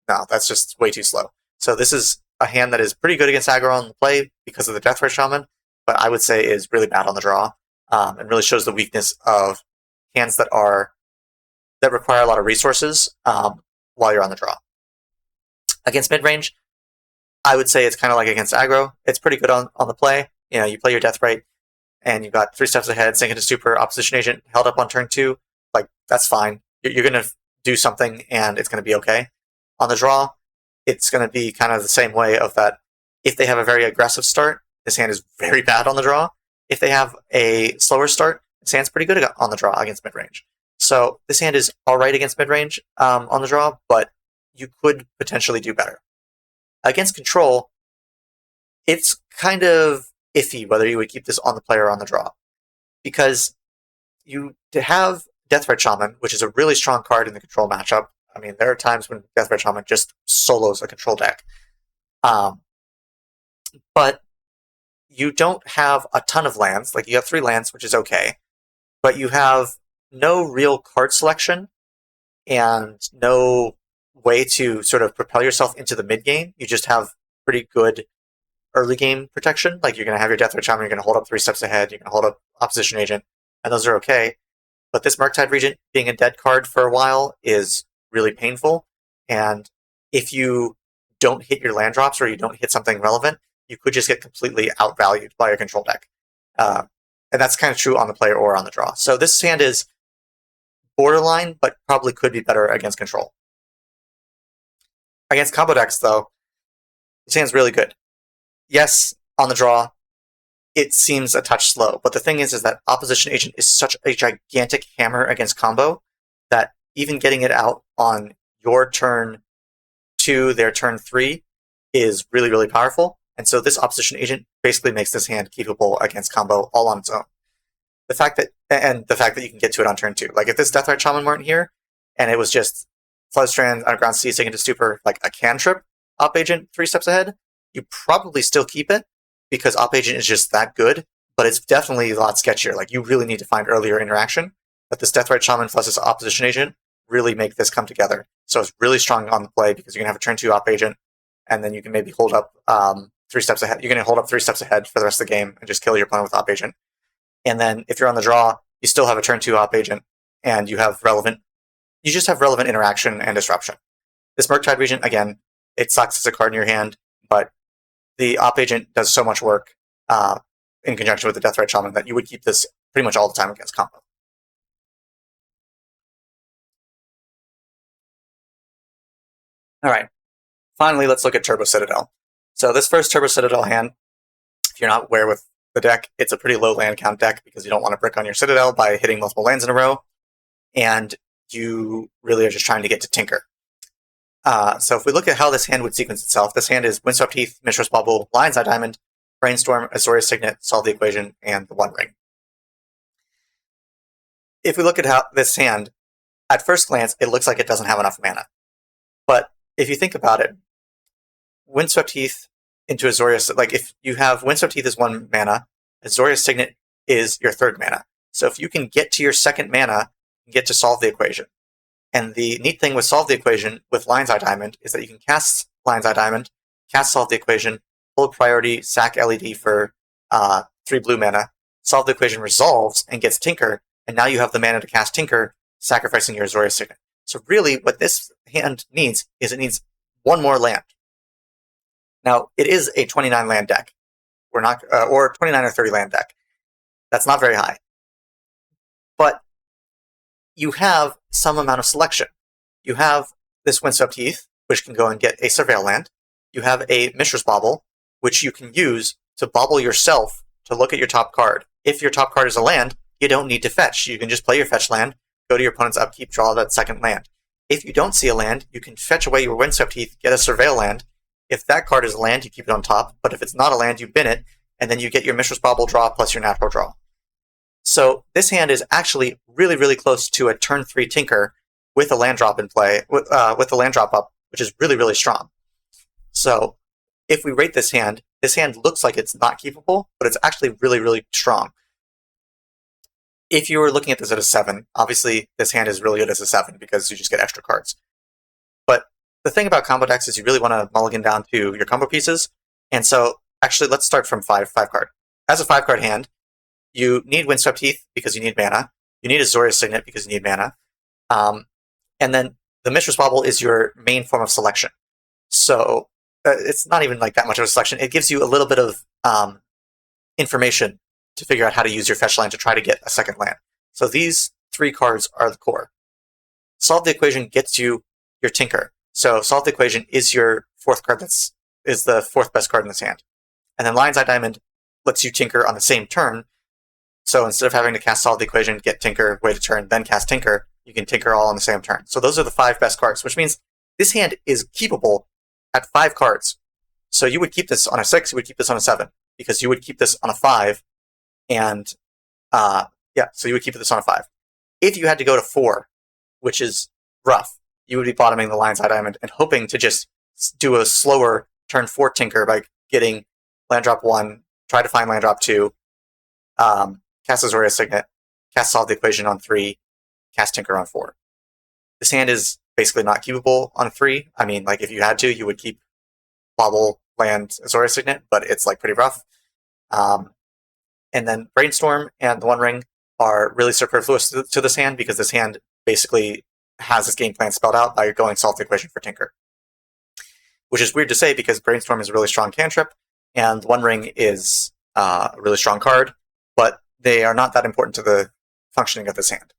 no, that's just way too slow. So this is a hand that is pretty good against aggro on the play because of the Deathrite Shaman, but I would say is really bad on the draw, and really shows the weakness of hands that require a lot of resources while you're on the draw. Against mid-range, I would say it's kind of like against aggro. It's pretty good on the play. You play your Deathrite, and you've got 3 steps ahead, Sink into Stupor, Opposition Agent held up on turn 2. Like, that's fine. You're going to do something, and it's going to be okay. On the draw, it's going to be kind of the same way of that. If they have a very aggressive start, this hand is very bad on the draw. If they have a slower start, this hand's pretty good on the draw against mid-range. So this hand is all right against mid-range on the draw, but you could potentially do better. Against control, it's kind of iffy whether you would keep this on the play or on the draw. Because you have Deathrite Shaman, which is a really strong card in the control matchup. I mean, there are times when Deathrite Shaman just solos a control deck. But you don't have a ton of lands. Like, you have 3 lands, which is okay. But you have no real card selection and no way to sort of propel yourself into the mid-game. You just have pretty good early game protection. Like, you're going to have your Deathrite Shaman, you're going to hold up 3 steps ahead, you're going to hold up Opposition Agent, and those are okay. But this Murktide Regent being a dead card for a while is really painful, and if you don't hit your land drops or you don't hit something relevant, you could just get completely outvalued by your control deck. And that's kind of true on the play or on the draw. So this hand is borderline, but probably could be better against control. Against combo decks, though, this hand's really good. Yes, on the draw, it seems a touch slow, but the thing is that Opposition Agent is such a gigantic hammer against combo that even getting it out on your turn 2, their turn 3, is really, really powerful. And so this Opposition Agent basically makes this hand keepable against combo all on its own. The fact that you can get to it on turn 2. Like, if this Deathrite Shaman weren't here, and it was just Floodstrand, Underground Sea, Sink into Stupor, like a cantrip Op Agent 3 steps ahead, you probably still keep it, because Op Agent is just that good, but it's definitely a lot sketchier. Like, you really need to find earlier interaction. But this Deathrite Shaman plus this Opposition Agent really make this come together. So it's really strong on the play because you're going to have a turn 2 Op Agent, and then you can maybe hold up 3 steps ahead. You're going to hold up 3 steps ahead for the rest of the game and just kill your opponent with Op Agent. And then if you're on the draw, you still have a turn 2 Op Agent, and you just have relevant interaction and disruption. This Murktide Regent, again, it sucks as a card in your hand, but the Op Agent does so much work in conjunction with the Deathrite Shaman that you would keep this pretty much all the time against combo. Alright, finally let's look at Turbo Citadel. So this first Turbo Citadel hand If you're not aware with the deck, it's a pretty low land count deck because you don't want to brick on your Citadel by hitting multiple lands in a row, and you really are just trying to get to Tinker. So if we look at how this hand would sequence itself, this hand is Windswept Heath, Mishra's Bauble, Lion's Eye Diamond, Brainstorm, Azorius Signet, Solve the Equation, and the One Ring. If we look at how this hand, at first glance, it looks like it doesn't have enough mana. But if you think about it, Windswept Heath into Azorius, like if you have Windswept Heath is 1 mana, Azorius Signet is your 3rd mana. So if you can get to your 2nd mana, you get to Solve the Equation. And the neat thing with Solve the Equation with Lion's Eye Diamond is that you can cast Lion's Eye Diamond, cast Solve the Equation, hold priority, sack LED for 3 blue mana, Solve the Equation resolves and gets Tinker, and now you have the mana to cast Tinker, sacrificing your Azorius Signet. So really, what this hand needs is it needs 1 more land. Now, it is a 29 land deck. We're not, or 29 or 30 land deck. That's not very high. But you have some amount of selection. You have this Windswept Heath, which can go and get a Surveil land. You have a Mishra's Bauble, which you can use to bauble yourself to look at your top card. If your top card is a land, you don't need to fetch. You can just play your fetch land, go to your opponent's upkeep, draw that 2nd land. If you don't see a land, you can fetch away your Windswept Heath, get a Surveil land. If that card is a land, you keep it on top, but if it's not a land, you bin it, and then you get your Mishra's Bauble draw plus your natural draw. So this hand is actually really, really close to a turn 3 Tinker with a land drop in play, with the land drop up, which is really, really strong. So if we rate this hand looks like it's not keepable, but it's actually really, really strong. If you were looking at this at a 7, obviously this hand is really good as a 7 because you just get extra cards. But the thing about combo decks is you really want to mulligan down to your combo pieces. And so actually let's start from 5 card. As a 5 card hand, you need Windswept Heath because you need mana. You need Azorius Signet because you need mana. And then the Mishra's Bauble is your main form of selection. So it's not even like that much of a selection. It gives you a little bit of information to figure out how to use your fetch land to try to get a 2nd land. So these 3 cards are the core. Solve the Equation gets you your Tinker. So Solve the Equation is your 4th card is the 4th best card in this hand. And then Lion's Eye Diamond lets you Tinker on the same turn. So instead of having to cast Solve the Equation, get Tinker, wait a turn, then cast Tinker, you can Tinker all on the same turn. So those are the 5 best cards, which means this hand is keepable at 5 cards. So you would keep this on a 6, you would keep this on a 7, because you would keep this on a 5, and so you would keep this on a 5. If you had to go to 4, which is rough, you would be bottoming the Lion's Eye Diamond and hoping to just do a slower turn 4 Tinker by getting land drop 1, try to find land drop 2, cast Azorius Signet, cast Solve the Equation on 3, cast Tinker on 4. This hand is basically not keepable on 3. I mean, like if you had to, you would keep Bauble, land, Azorius Signet, but it's like pretty rough. And then Brainstorm and the One Ring are really superfluous to this hand because this hand basically has its game plan spelled out by going Solve the Equation for Tinker. Which is weird to say because Brainstorm is a really strong cantrip and One Ring is a really strong card, but they are not that important to the functioning of this hand.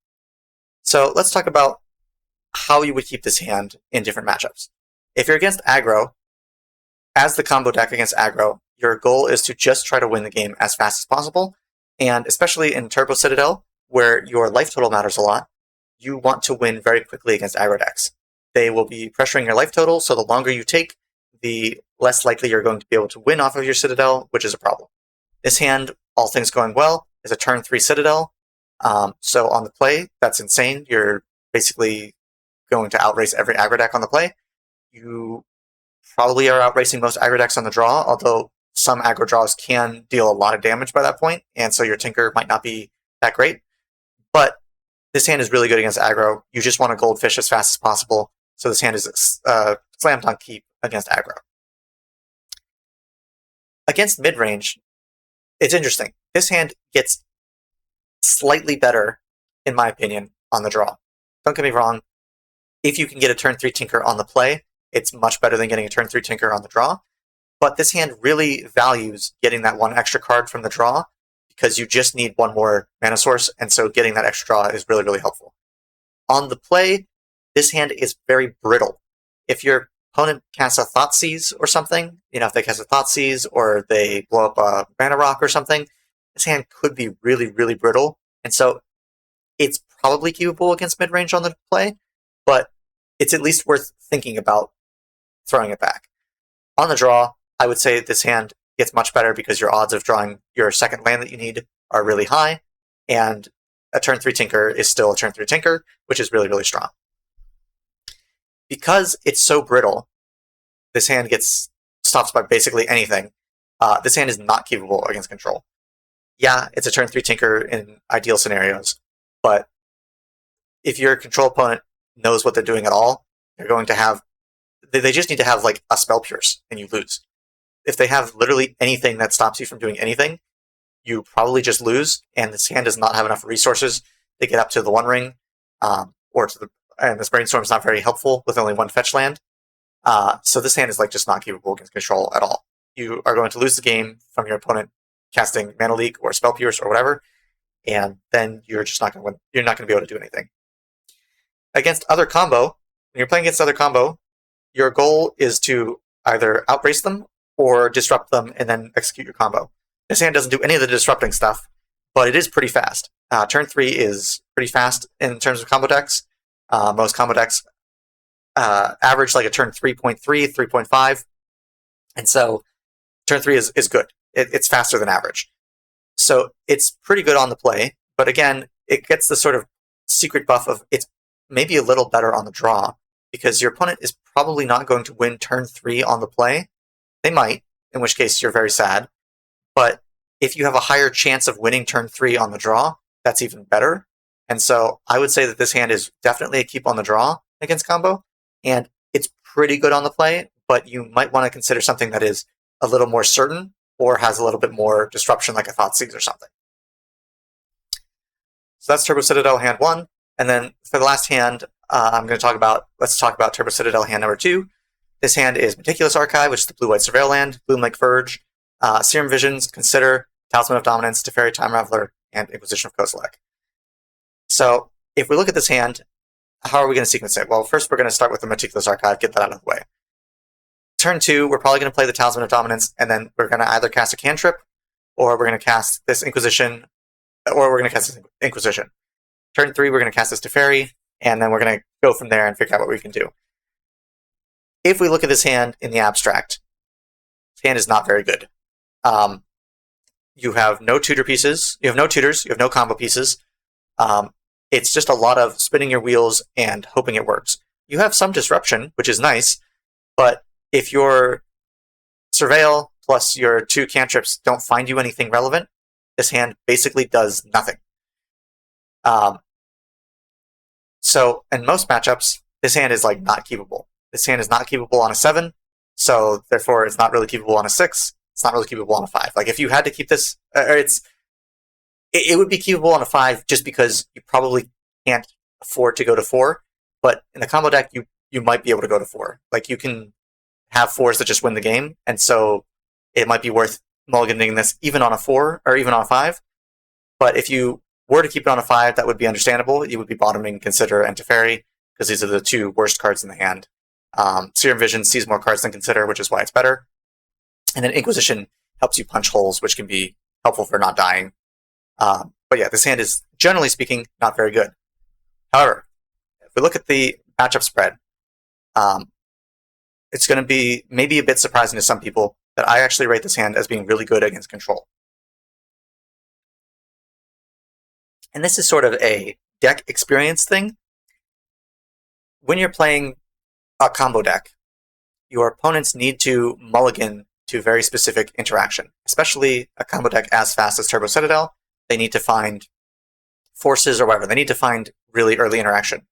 So let's talk about how you would keep this hand in different matchups. If you're against aggro, as the combo deck against aggro, your goal is to just try to win the game as fast as possible, and especially in Turbo Citadel, where your life total matters a lot, you want to win very quickly against aggro decks. They will be pressuring your life total, so the longer you take, the less likely you're going to be able to win off of your Citadel, which is a problem. This hand, all things going well, is a turn 3 Citadel, so on the play, that's insane. You're basically going to outrace every aggro deck on the play. You probably are outracing most aggro decks on the draw, although some aggro draws can deal a lot of damage by that point, and so your Tinker might not be that great. But this hand is really good against aggro. You just want to goldfish as fast as possible, so this hand is slam dunk keep against aggro. Against mid-range, it's interesting. This hand gets slightly better, in my opinion, on the draw. Don't get me wrong. If you can get a turn 3 Tinker on the play, it's much better than getting a turn 3 Tinker on the draw. But this hand really values getting that 1 extra card from the draw because you just need 1 more mana source, and so getting that extra draw is really, really helpful. On the play, this hand is very brittle. If your opponent casts a Thoughtseize or something, if they cast a Thoughtseize or they blow up a Mana Rock or something, this hand could be really, really brittle. And so it's probably keepable against mid-range on the play, but it's at least worth thinking about throwing it back. On the draw, I would say this hand gets much better because your odds of drawing your second land that you need are really high, and a turn 3 Tinker is still a turn 3 Tinker, which is really, really strong. Because it's so brittle, this hand gets stopped by basically anything. This hand is not keepable against control. Yeah, it's a turn 3 Tinker in ideal scenarios, but if your control opponent knows what they're doing at all, they're going to have... They just need to have like a Spell Pierce, and you lose. If they have literally anything that stops you from doing anything, you probably just lose, and this hand does not have enough resources to get up to the One Ring, and this Brainstorm is not very helpful with only one fetch land. So this hand is like just not keepable against control at all. You are going to lose the game from your opponent casting Mana Leak or Spell Pierce or whatever, and then you're just not going to win. You're not going to be able to do anything. Against other combo, when you're playing against other combo, your goal is to either outrace them or disrupt them and then execute your combo. This hand doesn't do any of the disrupting stuff, but it is pretty fast. Turn 3 is pretty fast in terms of combo decks. Most combo decks average like a turn 3.3, 3.5. And so turn 3 is good. It's faster than average. So it's pretty good on the play, but again, it gets the sort of secret buff of it's maybe a little better on the draw, because your opponent is probably not going to win turn 3 on the play. They might, in which case you're very sad. But if you have a higher chance of winning turn 3 on the draw, that's even better. And so I would say that this hand is definitely a keep on the draw against combo, and it's pretty good on the play, but you might want to consider something that is a little more certain or has a little bit more disruption, like a Thoughtseize or something. So that's Turbo Citadel hand 1. And then for the last hand, let's talk about Turbo Citadel hand number 2. This hand is Meticulous Archive, which is the blue-white Surveil land, Bloom Lake Verge, Serum Visions, Consider, Talisman of Dominance, Teferi Time Raveler, and Inquisition of Kozilek. So if we look at this hand, how are we going to sequence it? Well, first we're going to start with the Meticulous Archive, get that out of the way. Turn 2, we're probably going to play the Talisman of Dominance, and then we're going to either cast a cantrip, or we're going to cast this Inquisition, or we're going to cast this Inquisition. Turn 3, we're going to cast this Teferi, and then we're going to go from there and figure out what we can do. If we look at this hand in the abstract, this hand is not very good. You have no tutor pieces, you have no tutors, you have no combo pieces. It's just a lot of spinning your wheels and hoping it works. You have some disruption, which is nice, but if your Surveil plus your 2 cantrips don't find you anything relevant, this hand basically does nothing. So in most matchups, this hand is like not keepable. This hand is not keepable on a 7, so therefore it's not really keepable on a 6. It's not really keepable on a 5. Like if you had to keep this, it would be keepable on a 5 just because you probably can't afford to go to 4. But in the combo deck, you might be able to go to 4. Like you can have 4s that just win the game, and so it might be worth mulliganing this even on a 4 or even on a 5. But if you were to keep it on a 5, that would be understandable. You would be bottoming Consider and Teferi, because these are the 2 worst cards in the hand. Serum Vision sees more cards than Consider, which is why it's better. And then Inquisition helps you punch holes, which can be helpful for not dying. But yeah, this hand is, generally speaking, not very good. However, if we look at the matchup spread, it's going to be maybe a bit surprising to some people that I actually rate this hand as being really good against control. And this is sort of a deck experience thing. When you're playing a combo deck, your opponents need to mulligan to very specific interaction, especially a combo deck as fast as Turbo Citadel. They need to find forces or whatever. They need to find really early interaction,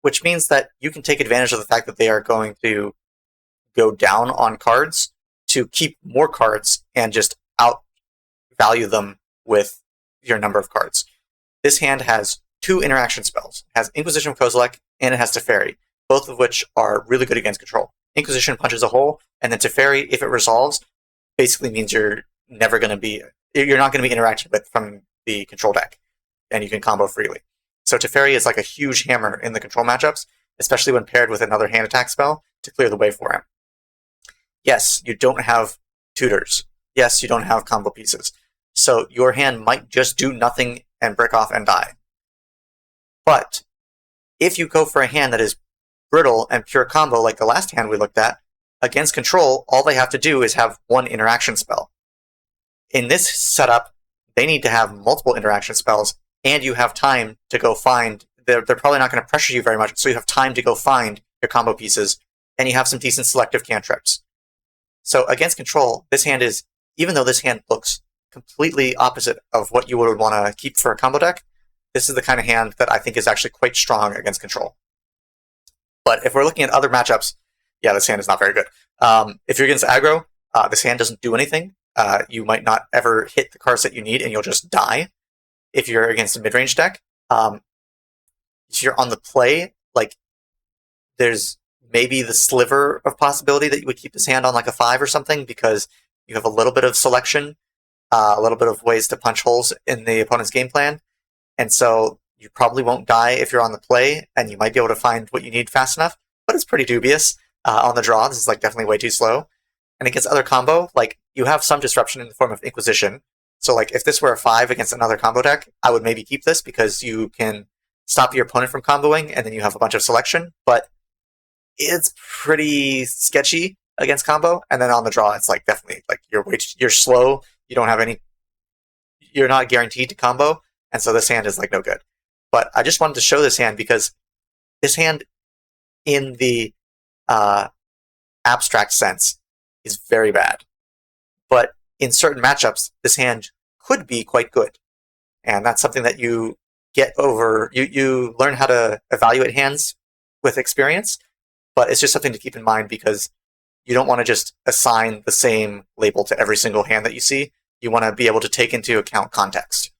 which means that you can take advantage of the fact that they are going to go down on cards to keep more cards and just outvalue them with your number of cards. This hand has 2 interaction spells. It has Inquisition of Kozilek and it has Teferi, both of which are really good against control. Inquisition punches a hole, and then Teferi, if it resolves, basically means you're not going to be interacted with from the control deck, and you can combo freely. So Teferi is like a huge hammer in the control matchups, especially when paired with another hand attack spell to clear the way for him. Yes, you don't have tutors. Yes, you don't have combo pieces. So your hand might just do nothing and break off and die. But if you go for a hand that is brittle and pure combo like the last hand we looked at, against control, all they have to do is have one interaction spell. In this setup, they need to have multiple interaction spells, and you have time to go find... They're probably not going to pressure you very much, so you have time to go find your combo pieces, and you have some decent selective cantrips. So against control, this hand is... Even though this hand looks completely opposite of what you would want to keep for a combo deck, this is the kind of hand that I think is actually quite strong against control. But if we're looking at other matchups, yeah, this hand is not very good. If you're against aggro, this hand doesn't do anything. You might not ever hit the cards that you need, and you'll just die. If you're against a mid-range deck, if you're on the play, like, there's maybe the sliver of possibility that you would keep this hand on like a 5 or something, because you have a little bit of selection, a little bit of ways to punch holes in the opponent's game plan, and so you probably won't die if you're on the play, and you might be able to find what you need fast enough, but it's pretty dubious. On the draw, this is like definitely way too slow. And against other combo, like, you have some disruption in the form of Inquisition. So like, if this were a 5 against another combo deck, I would maybe keep this because you can stop your opponent from comboing, and then you have a bunch of selection, but it's pretty sketchy against combo. And then on the draw, it's like definitely like you're slow, you don't have any, you're not guaranteed to combo, and so this hand is like no good. But I just wanted to show this hand because this hand, in the abstract sense, is very bad. But in certain matchups, this hand could be quite good. And that's something that you get over, you learn how to evaluate hands with experience, but it's just something to keep in mind because you don't want to just assign the same label to every single hand that you see. You want to be able to take into account context.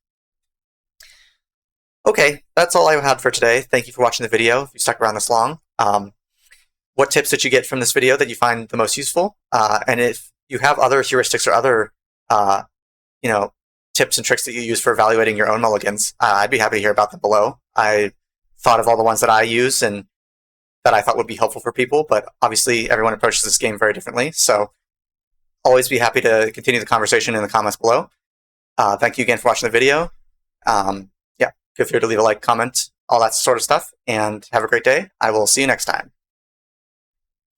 Okay, that's all I had for today. Thank you for watching the video, if you stuck around this long. What tips did you get from this video that you find the most useful? And if you have other heuristics or other tips and tricks that you use for evaluating your own mulligans, I'd be happy to hear about them below. I thought of all the ones that I use and that I thought would be helpful for people, but obviously everyone approaches this game very differently, so always be happy to continue the conversation in the comments below. Thank you again for watching the video. Feel free to leave a like, comment, all that sort of stuff, and have a great day. I will see you next time.